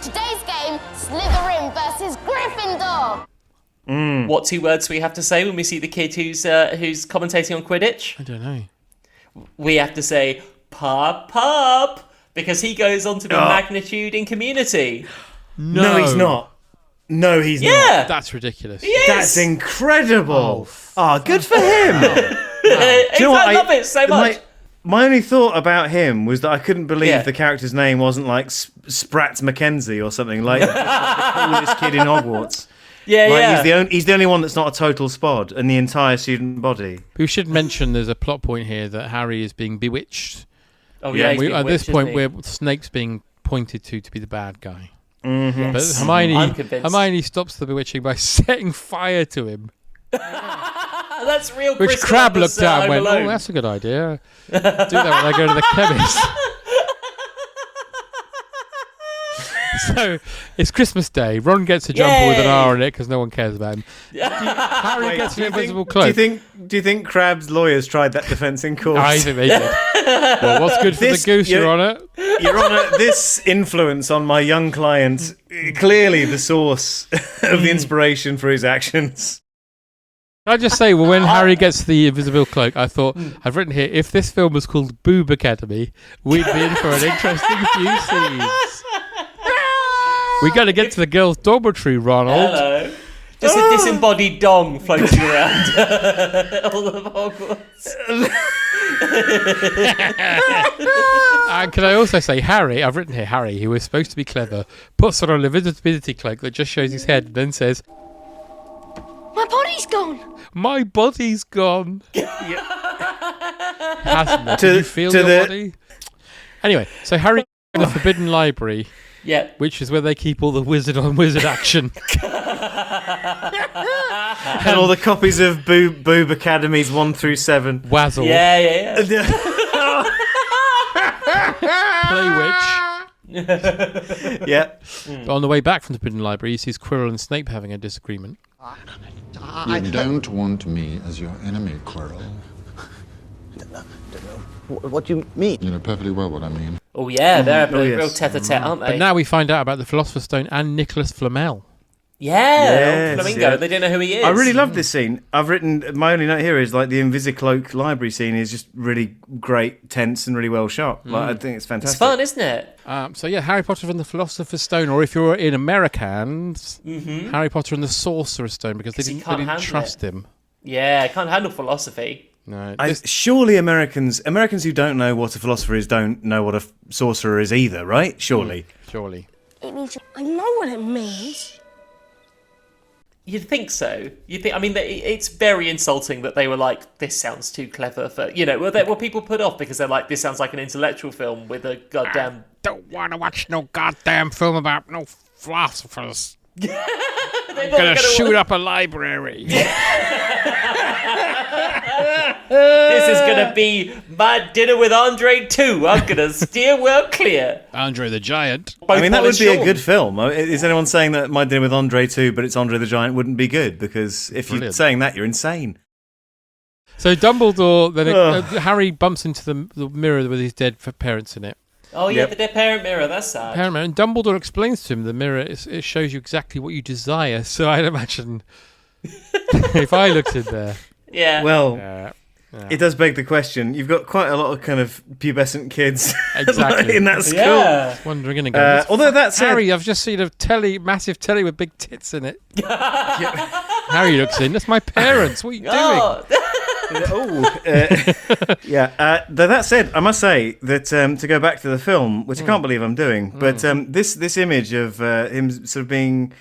Today's game, Slytherin versus Gryffindor. What 2 words do we have to say when we see the kid who's commentating on Quidditch? I don't know. We have to say pop, because he goes on to be magnitude in Community. No, he's not. No, he's not. That's ridiculous. He is. That's incredible. Good for him. I love it so much. My only thought about him was that I couldn't believe the character's name wasn't like Sprat Mackenzie or something, like the coolest kid in Hogwarts. He's the only one that's not a total spod in the entire student body. We should mention there's a plot point here that Harry is being bewitched. Oh yeah, at this point where Snape's being pointed to be the bad guy. Mm-hmm. But Hermione stops the bewitching by setting fire to him. That's real. Which Crabbe looked at and went, "Oh, that's a good idea. Do that when I go to the chemist." So it's Christmas Day. Ron gets a jumper with an R on it because no one cares about him. Harry gets an invisible cloak. Do you think Crabbe's lawyers tried that defence in court? I think they did. Well, what's good for the goose, Your Honour? Your Honour, this influence on my young client, clearly the source of the inspiration for his actions. Can I just say, when Harry gets the invisible cloak, I thought, I've written here, if this film was called Boob Academy, we'd be in for an interesting few scenes. We got to get to the girls' dormitory, Ronald. Hello. Just a disembodied dong floating around all of Hogwarts. And can I also say, Harry, I've written here, Harry, who is supposed to be clever, puts on an invisibility cloak that just shows his head and then says, "My body's gone." My body's gone. Hasn't it? Did you feel your body? Anyway, so Harry in the Forbidden Library. Yeah. Which is where they keep all the wizard on wizard action. And all the copies of Boob Academies 1 through 7. Wazzle. Yeah. Play Witch. Yep. On the way back from the Forbidden Library, he sees Quirrell and Snape having a disagreement. You don't want me as your enemy, Quirrell. What do you mean? You know perfectly well what I mean. Oh yeah, they're real tete-a-tete, aren't they? But now we find out about the Philosopher's Stone and Nicholas Flamel. Yeah, Flamingo. Yeah. They don't know who he is. I really love this scene. I've written, my only note here is like the Invisicloak library scene is just really great, tense, and really well shot. Like, I think it's fantastic. It's fun, isn't it? So yeah, Harry Potter and the Philosopher's Stone, or if you're in Americans, Harry Potter and the Sorcerer's Stone, because they didn't trust him. Yeah, can't handle philosophy. No, surely Americans who don't know what a philosopher is don't know what a sorcerer is either, right? Surely. Surely. It means I know what it means. You'd think so. I mean, it's very insulting that they were like, "This sounds too clever for," Well, people put off because they're like, "This sounds like an intellectual film with a goddamn." I don't want to watch no goddamn film about no philosophers. I'm gonna shoot up a library. This is gonna be my dinner with Andre 2. I'm gonna steer well clear. Andre the Giant. I mean, that would be a good film. Is anyone saying that My Dinner with Andre 2, but it's Andre the Giant, wouldn't be good? Because if you're saying that, you're insane. So Dumbledore, then Harry bumps into the mirror with his dead parents in it. Oh yeah, the dead parent mirror. That's sad. Parent mirror, and Dumbledore explains to him the mirror. It shows you exactly what you desire. So I'd imagine if I looked in there. Yeah. Well, it does beg the question. You've got quite a lot of kind of pubescent kids exactly in that school. Yeah. Wondering in again. Although that said, Harry, I've just seen a massive telly with big tits in it. Harry looks in. That's my parents. What are you doing? Though that said, I must say that to go back to the film, which I can't believe I'm doing, but this image of him sort of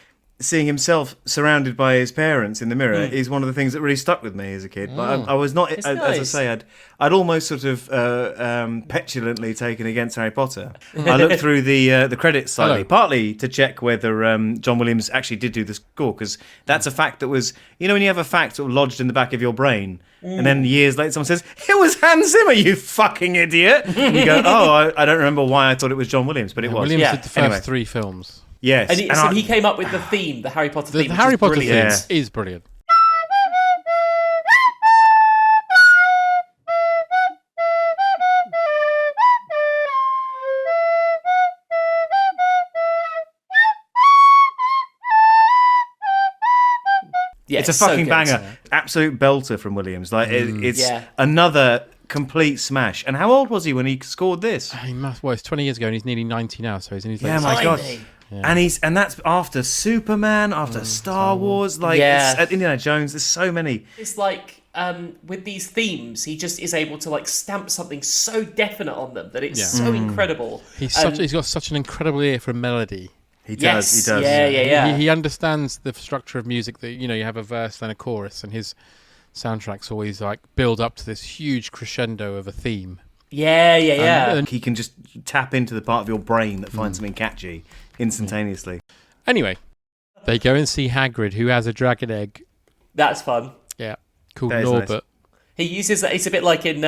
seeing himself surrounded by his parents in the mirror is one of the things that really stuck with me as a kid. But I was not, as I say, I'd almost sort of petulantly taken against Harry Potter. I looked through the credits slightly, partly to check whether John Williams actually did do the score, because that's a fact that was, when you have a fact sort of lodged in the back of your brain, and then years later someone says, "It was Hans Zimmer, you fucking idiot!" And you go, "Oh, I don't remember why I thought it was John Williams, but it was." Williams did the first 3 films. Yes, and he came up with the theme, the Harry Potter theme. The Harry Potter theme is brilliant. It's a fucking banger, absolute belter from Williams. Like it's another complete smash. And how old was he when he scored this? He must. Well, it's 20 years ago, and he's nearly 90 now. So he's in his late 60s. My god. Yeah. And that's after Superman, after Star Wars, it's, Indiana Jones. There's so many. It's like with these themes, he just is able to like stamp something so definite on them that it's so incredible. He's got such an incredible ear for melody. He does. Yeah. He understands the structure of music that you have a verse then a chorus, and his soundtracks always like build up to this huge crescendo of a theme. Yeah. And he can just tap into the part of your brain that finds something catchy instantaneously. Anyway, they go and see Hagrid, who has a dragon egg. That's fun. Yeah, called Norbert. Nice. He uses that. It's a bit like in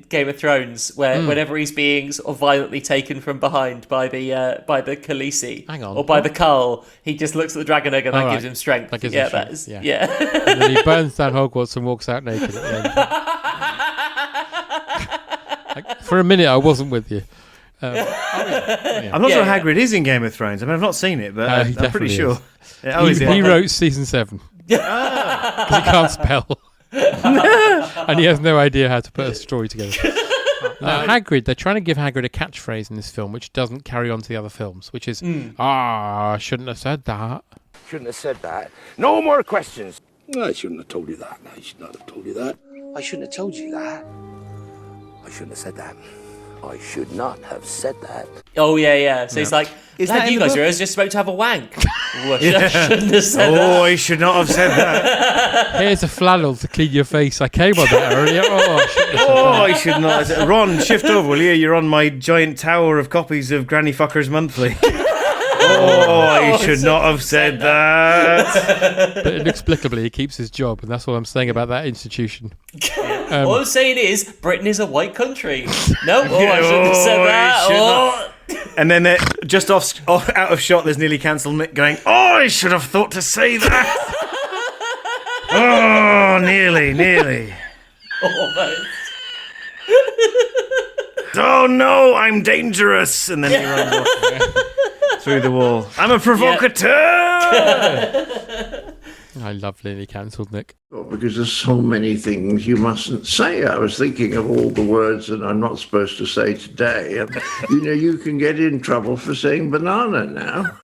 Game of Thrones, where whenever he's being sort of violently taken from behind by the Khaleesi or by the Carl, he just looks at the dragon egg and that gives him strength. That gives him strength. And then he burns down Hogwarts and walks out naked at the end. For a minute, I wasn't with you. I'm not sure Hagrid is in Game of Thrones. I mean, I've not seen it, but I'm pretty sure. He wrote season 7 because he can't spell. And he has no idea how to put a story together. Now, Hagrid, they're trying to give Hagrid a catchphrase in this film, which doesn't carry on to the other films, which is, I shouldn't have said that. Shouldn't have said that. No more questions. I shouldn't have told you that. I should not have told you that. I shouldn't have told you that. I shouldn't have said that. I should not have said that. Oh, yeah. So he's like, glad you guys are just about to have a wank. I shouldn't have said that. Oh, I should not have said that. Here's a flannel to clean your face. I came on that earlier. I should not have said that. Ron, shift over, will you? You're on my giant tower of copies of Granny Fuckers Monthly. I should not have said that. But inexplicably, he keeps his job, and that's what I'm saying about that institution. All I'm saying is, Britain is a white country. No, I shouldn't have said that. And then just out of shot, there's nearly cancelled Nick going, I should have thought to say that. Nearly. Oh no, I'm dangerous. And then he runs off through the wall. I'm a provocateur. I love Nearly Cancelled, Nick. Because there's so many things you mustn't say. I was thinking of all the words that I'm not supposed to say today. And, you can get in trouble for saying banana now.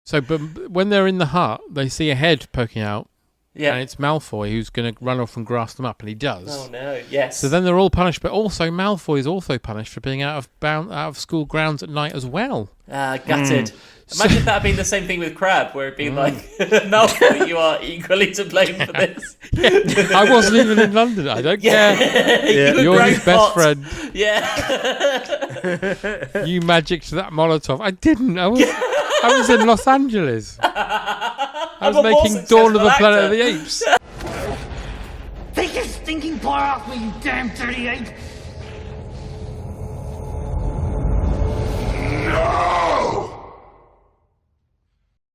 So, but when they're in the hut, they see a head poking out. Yeah. And it's Malfoy who's going to run off and grasp them up, and he does. Oh, no. Yes. So then they're all punished, but also Malfoy is also punished for being out of school grounds at night as well. Gutted. Imagine if that had been the same thing with Crabbe, where it'd been like, Malfoy, you are equally to blame for this. I wasn't even in London. I don't care. You're his best friend. Yeah. You magicked that Molotov. I didn't. I was in Los Angeles. I was making Dawn of the Planet of the Apes. Take your stinking paw off me, you damn dirty ape! No!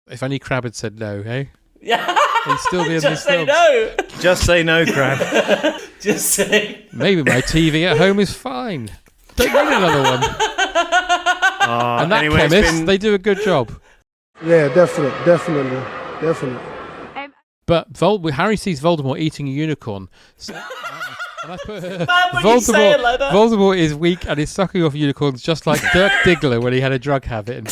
If only Crabbe had said no, hey? Yeah. He'd still be in Just this say film. no. Just say no, Crabbe. Just say. Maybe my TV at home is fine. Don't need another one. And that anyway, chemist, they do a good job. Yeah, definitely. But Harry sees Voldemort eating a unicorn. So, and I put Voldemort is weak and is sucking off unicorns just like Dirk Diggler when he had a drug habit. And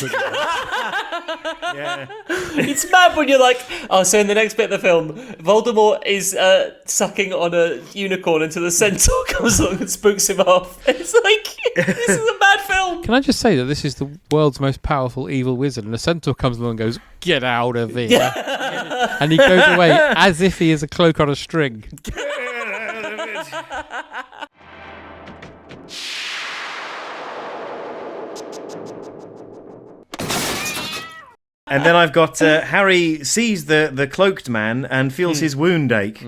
It's mad when you're like, so in the next bit of the film, Voldemort is sucking on a unicorn until the centaur comes along and spooks him off. It's like, this is a mad film. Can I just say that this is the world's most powerful evil wizard, and the centaur comes along and goes, "Get out of here." And he goes away as if he is a cloak on a string. And then I've got Harry sees the cloaked man and feels his wound ache.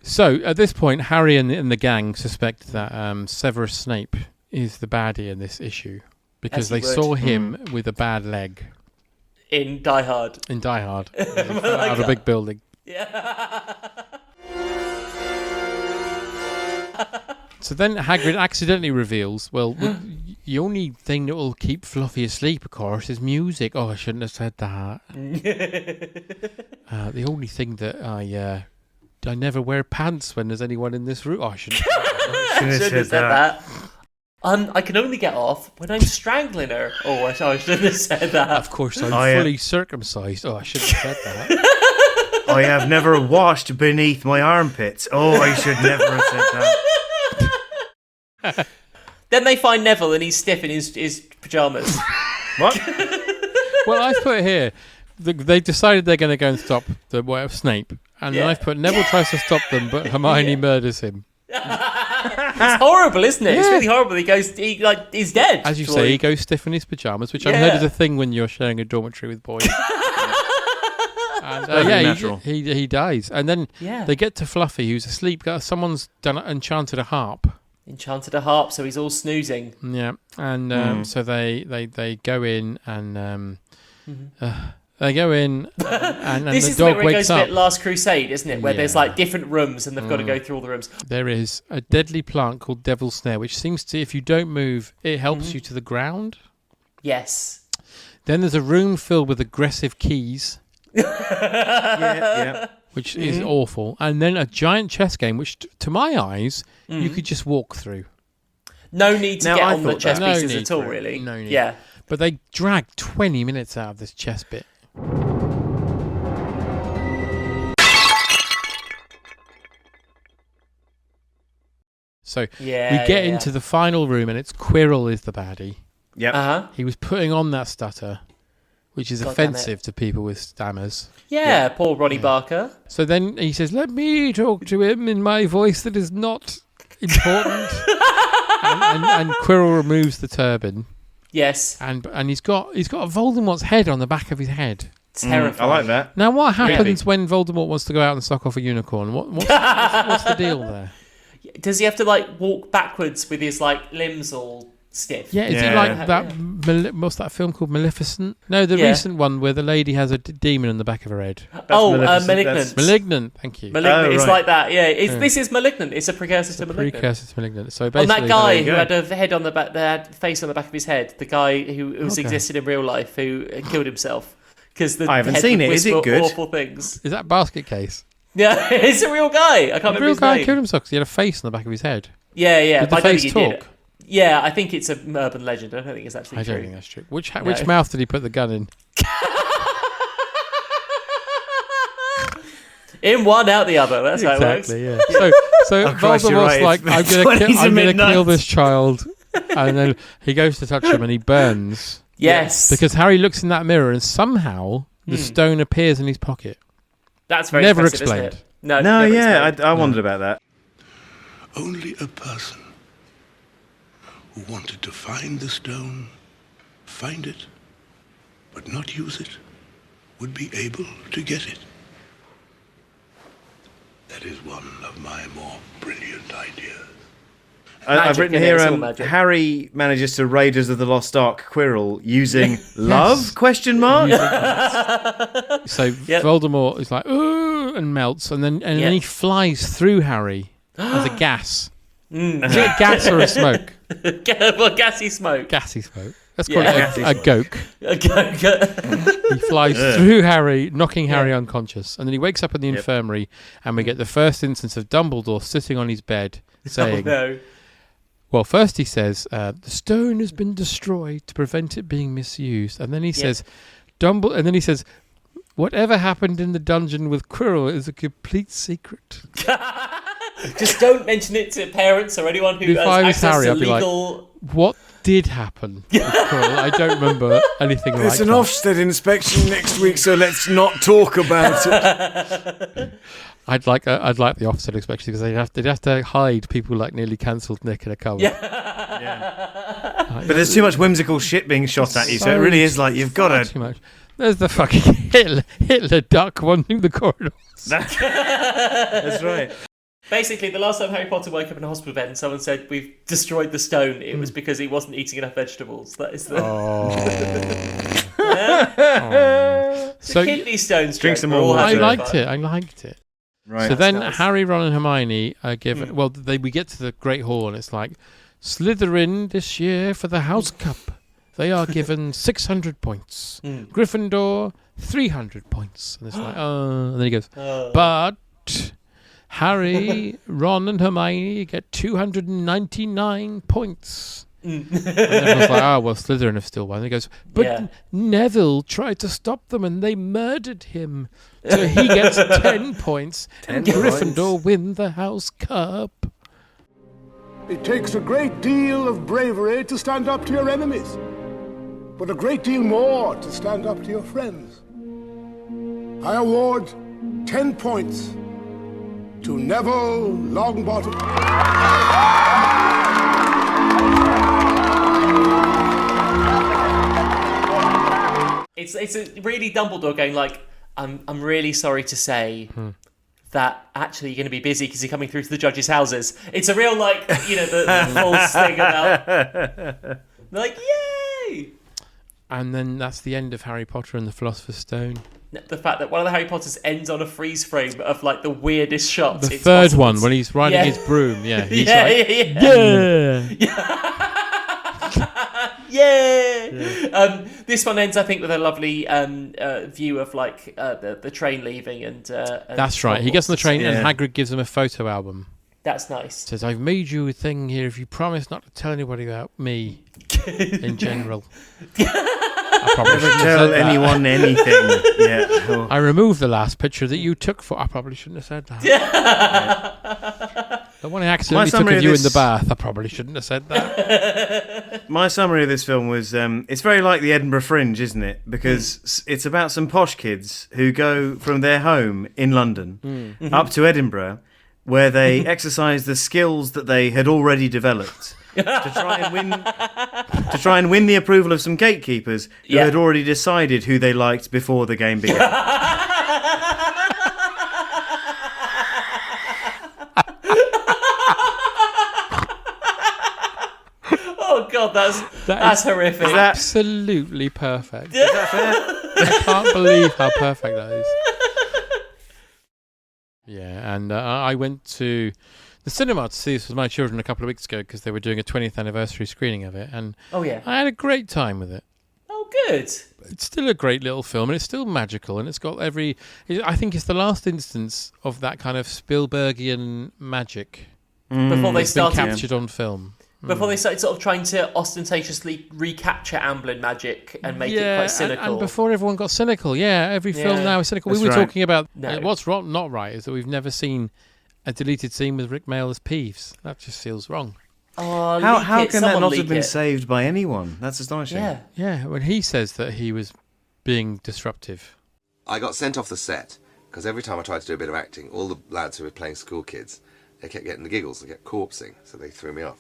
So, at this point, Harry and the gang suspect that Severus Snape is the baddie in this issue. Because they saw him with a bad leg. In Die Hard. Out of a big building. Yeah. So then Hagrid accidentally reveals, the only thing that will keep Fluffy asleep, of course, is music. Oh, I shouldn't have said that. The only thing that I never wear pants when there's anyone in this room. Oh, I shouldn't have said that. I can only get off when I'm strangling her. Oh, I shouldn't have said that. Of course, I'm fully circumcised. Oh, I shouldn't have said that. I have never washed beneath my armpits. Oh, I should never have said that. Then they find Neville and he's stiff in his pyjamas. What? Well, I've put here, they decided they're going to go and stop the Snape. And then I've put Neville tries to stop them, but Hermione murders him. It's horrible, isn't it? Yeah. It's really horrible. He's dead. As you say, he goes stiff in his pyjamas, which I've heard is a thing when you're sharing a dormitory with boys. And he dies. And then they get to Fluffy, who's asleep. Someone's enchanted a harp. So he's all snoozing. Yeah, and so they go in and they go in and this the is dog where it wakes goes up. A bit Last Crusade, isn't it? Where there's like different rooms and they've got to go through all the rooms. There is a deadly plant called Devil's Snare, which seems to, if you don't move, it helps you to the ground. Yes. Then there's a room filled with aggressive keys. Yeah. Which is awful. And then a giant chess game, which to my eyes, you could just walk through. No need to get on the chess pieces at all, really. No need. Yeah. But they drag 20 minutes out of this chess bit. So we get into the final room and it's Quirrell is the baddie. Yeah. He was putting on that stutter, which is offensive to people with stammers. Yeah, poor Ronnie Barker. So then he says, "Let me talk to him in my voice that is not important." and Quirrell removes the turban. Yes. And he's got Voldemort's head on the back of his head. Terrifying. I like that. Now, what happens when Voldemort wants to go out and suck off a unicorn? What's the deal there? Does he have to walk backwards with his limbs all stiff. Yeah, is it like that? What's that film called? Maleficent? No, the recent one where the lady has a demon in the back of her head. Malignant. Malignant. Thank you. Malignant. It's like that. Yeah. This is Malignant. It's a precursor to Malignant. So basically, on that guy who had a head on the back, had face on the back of his head. The guy who existed in real life who killed himself because the I haven't head seen would it. Is it whisper good? Awful things. Is that Basket Case? Yeah, it's a real guy. I can't remember his name. The real guy killed himself because he had a face on the back of his head. Yeah. Did the I don't think face he did talk? it. Yeah, I think it's an urban legend. I don't think it's actually true. I don't think that's true. Which mouth did he put the gun in? In one, out the other. That's how it works. Yeah. So Voldemort's like, I'm gonna kill this child, and then he goes to touch him and he burns. Yes. Because Harry looks in that mirror and somehow the stone appears in his pocket. That's very never expressive, explained. Isn't it? No. No, yeah, I wondered about that. Only a person who wanted to find the stone, find it, but not use it, would be able to get it. That is one of my more brilliant ideas. I've written here, Harry manages to Raiders of the Lost Ark Quirrell using love, question mark? So Voldemort is like, ooh, and melts, and then he flies through Harry as a gas. Is it a gas or a smoke? Well, gassy smoke. Gassy smoke. Let's call it a goke. A goke. He flies through Harry, knocking Harry unconscious. And then he wakes up in the infirmary, and we get the first instance of Dumbledore sitting on his bed saying... Oh, no. Well, first he says, the stone has been destroyed to prevent it being misused. And then he says, whatever happened in the dungeon with Quirrell is a complete secret. Just don't mention it to parents or anyone who has access to legal... Like, what did happen with Quirrell? I don't remember anything like that. There's an Ofsted inspection next week, so let's not talk about it. I'd like the Ofsted inspection because they'd have to hide people like nearly cancelled Nick in a cupboard. But there's too much whimsical shit being shot at you, so it really is like you've got to... Too much. There's the fucking Hitler duck wandering the corridors. That's right. Basically, the last time Harry Potter woke up in a hospital bed and someone said, we've destroyed the stone, it was because he wasn't eating enough vegetables. That is the... So kidney stones. Drink some more water. I liked it. Right. So then Harry, Ron and Hermione are given... Well, we get to the Great Hall and it's like, Slytherin this year for the House Cup. They are given 600 points. Gryffindor, 300 points. And it's like, and then he goes, but... Harry, Ron and Hermione get 299 points. And everyone's like, well, Slytherin have still won. And he goes, but Neville tried to stop them and they murdered him. So he gets 10 points and Gryffindor win the House Cup. It takes a great deal of bravery to stand up to your enemies, but a great deal more to stand up to your friends. I award 10 points to Neville Longbottom. It's a really Dumbledore going like, I'm really sorry to say that actually you're going to be busy because you're coming through to the judges' houses. It's a real like, the false thing about. They're like, yay! And then that's the end of Harry Potter and the Philosopher's Stone. The fact that one of the Harry Potters ends on a freeze frame of like the weirdest shots. The third one when he's riding his broom, he's this one ends, I think, with a lovely view of like the train leaving and that's right. He gets on the train and Hagrid gives him a photo album. That's nice. Says, I've made you a thing here if you promise not to tell anybody about me in general. I probably never tell anyone anything. Yeah. I removed the last picture that you took for... I probably shouldn't have said that. The one I accidentally took of you in the bath. I probably shouldn't have said that. My summary of this film was... it's very like the Edinburgh Fringe, isn't it? Because it's about some posh kids who go from their home in London up to Edinburgh, where they exercise the skills that they had already developed to try and win the approval of some gatekeepers who had already decided who they liked before the game began. Oh god, that's horrific. Absolutely perfect. Is that fair? I can't believe how perfect that is. Yeah, and I went to the cinema to see this with my children a couple of weeks ago because they were doing a 20th anniversary screening of it, and I had a great time with it. Oh, good. It's still a great little film, and it's still magical, and it's got I think it's the last instance of that kind of Spielbergian magic Before they started captured on film. Before they started sort of trying to ostentatiously recapture Amblin magic and make it quite cynical. And before everyone got cynical, every film now is cynical. That's we were right. talking about what's not right is that we've never seen a deleted scene with Rick Mayall as Peeves. That just feels wrong. Oh, how can that not have been saved by anyone? That's astonishing. Yeah, when he says that he was being disruptive. I got sent off the set because every time I tried to do a bit of acting, all the lads who were playing school kids, they kept getting the giggles, they kept corpsing, so they threw me off.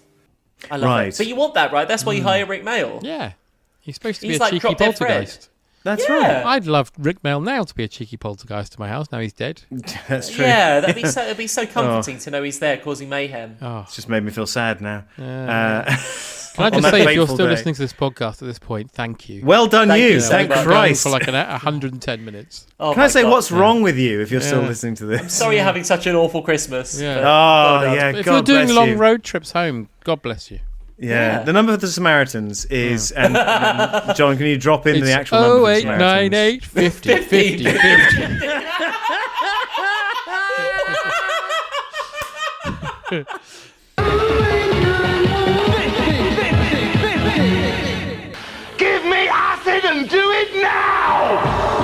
I love it. But you want that, right? That's why you hire Rick Mayall. Yeah. He's supposed to be He's a like cheeky Drop Dead poltergeist. That's right. I'd love Rick Mayall now to be a cheeky poltergeist to my house. Now he's dead. That's true. Yeah, it'd be so comforting to know he's there causing mayhem. It's just made me feel sad now. Can I just say, if you're still listening to this podcast at this point, thank you. Well done, you. Thank Christ. For like 110 minutes. Can I say what's wrong with you if you're still listening to this? I'm sorry you're having such an awful Christmas. Yeah. If you're doing long road trips home, God bless you. Yeah. The number for the Samaritans is, and John, can you drop in the actual number for the Samaritans? 0898 50 50 50. Give me acid and do it now!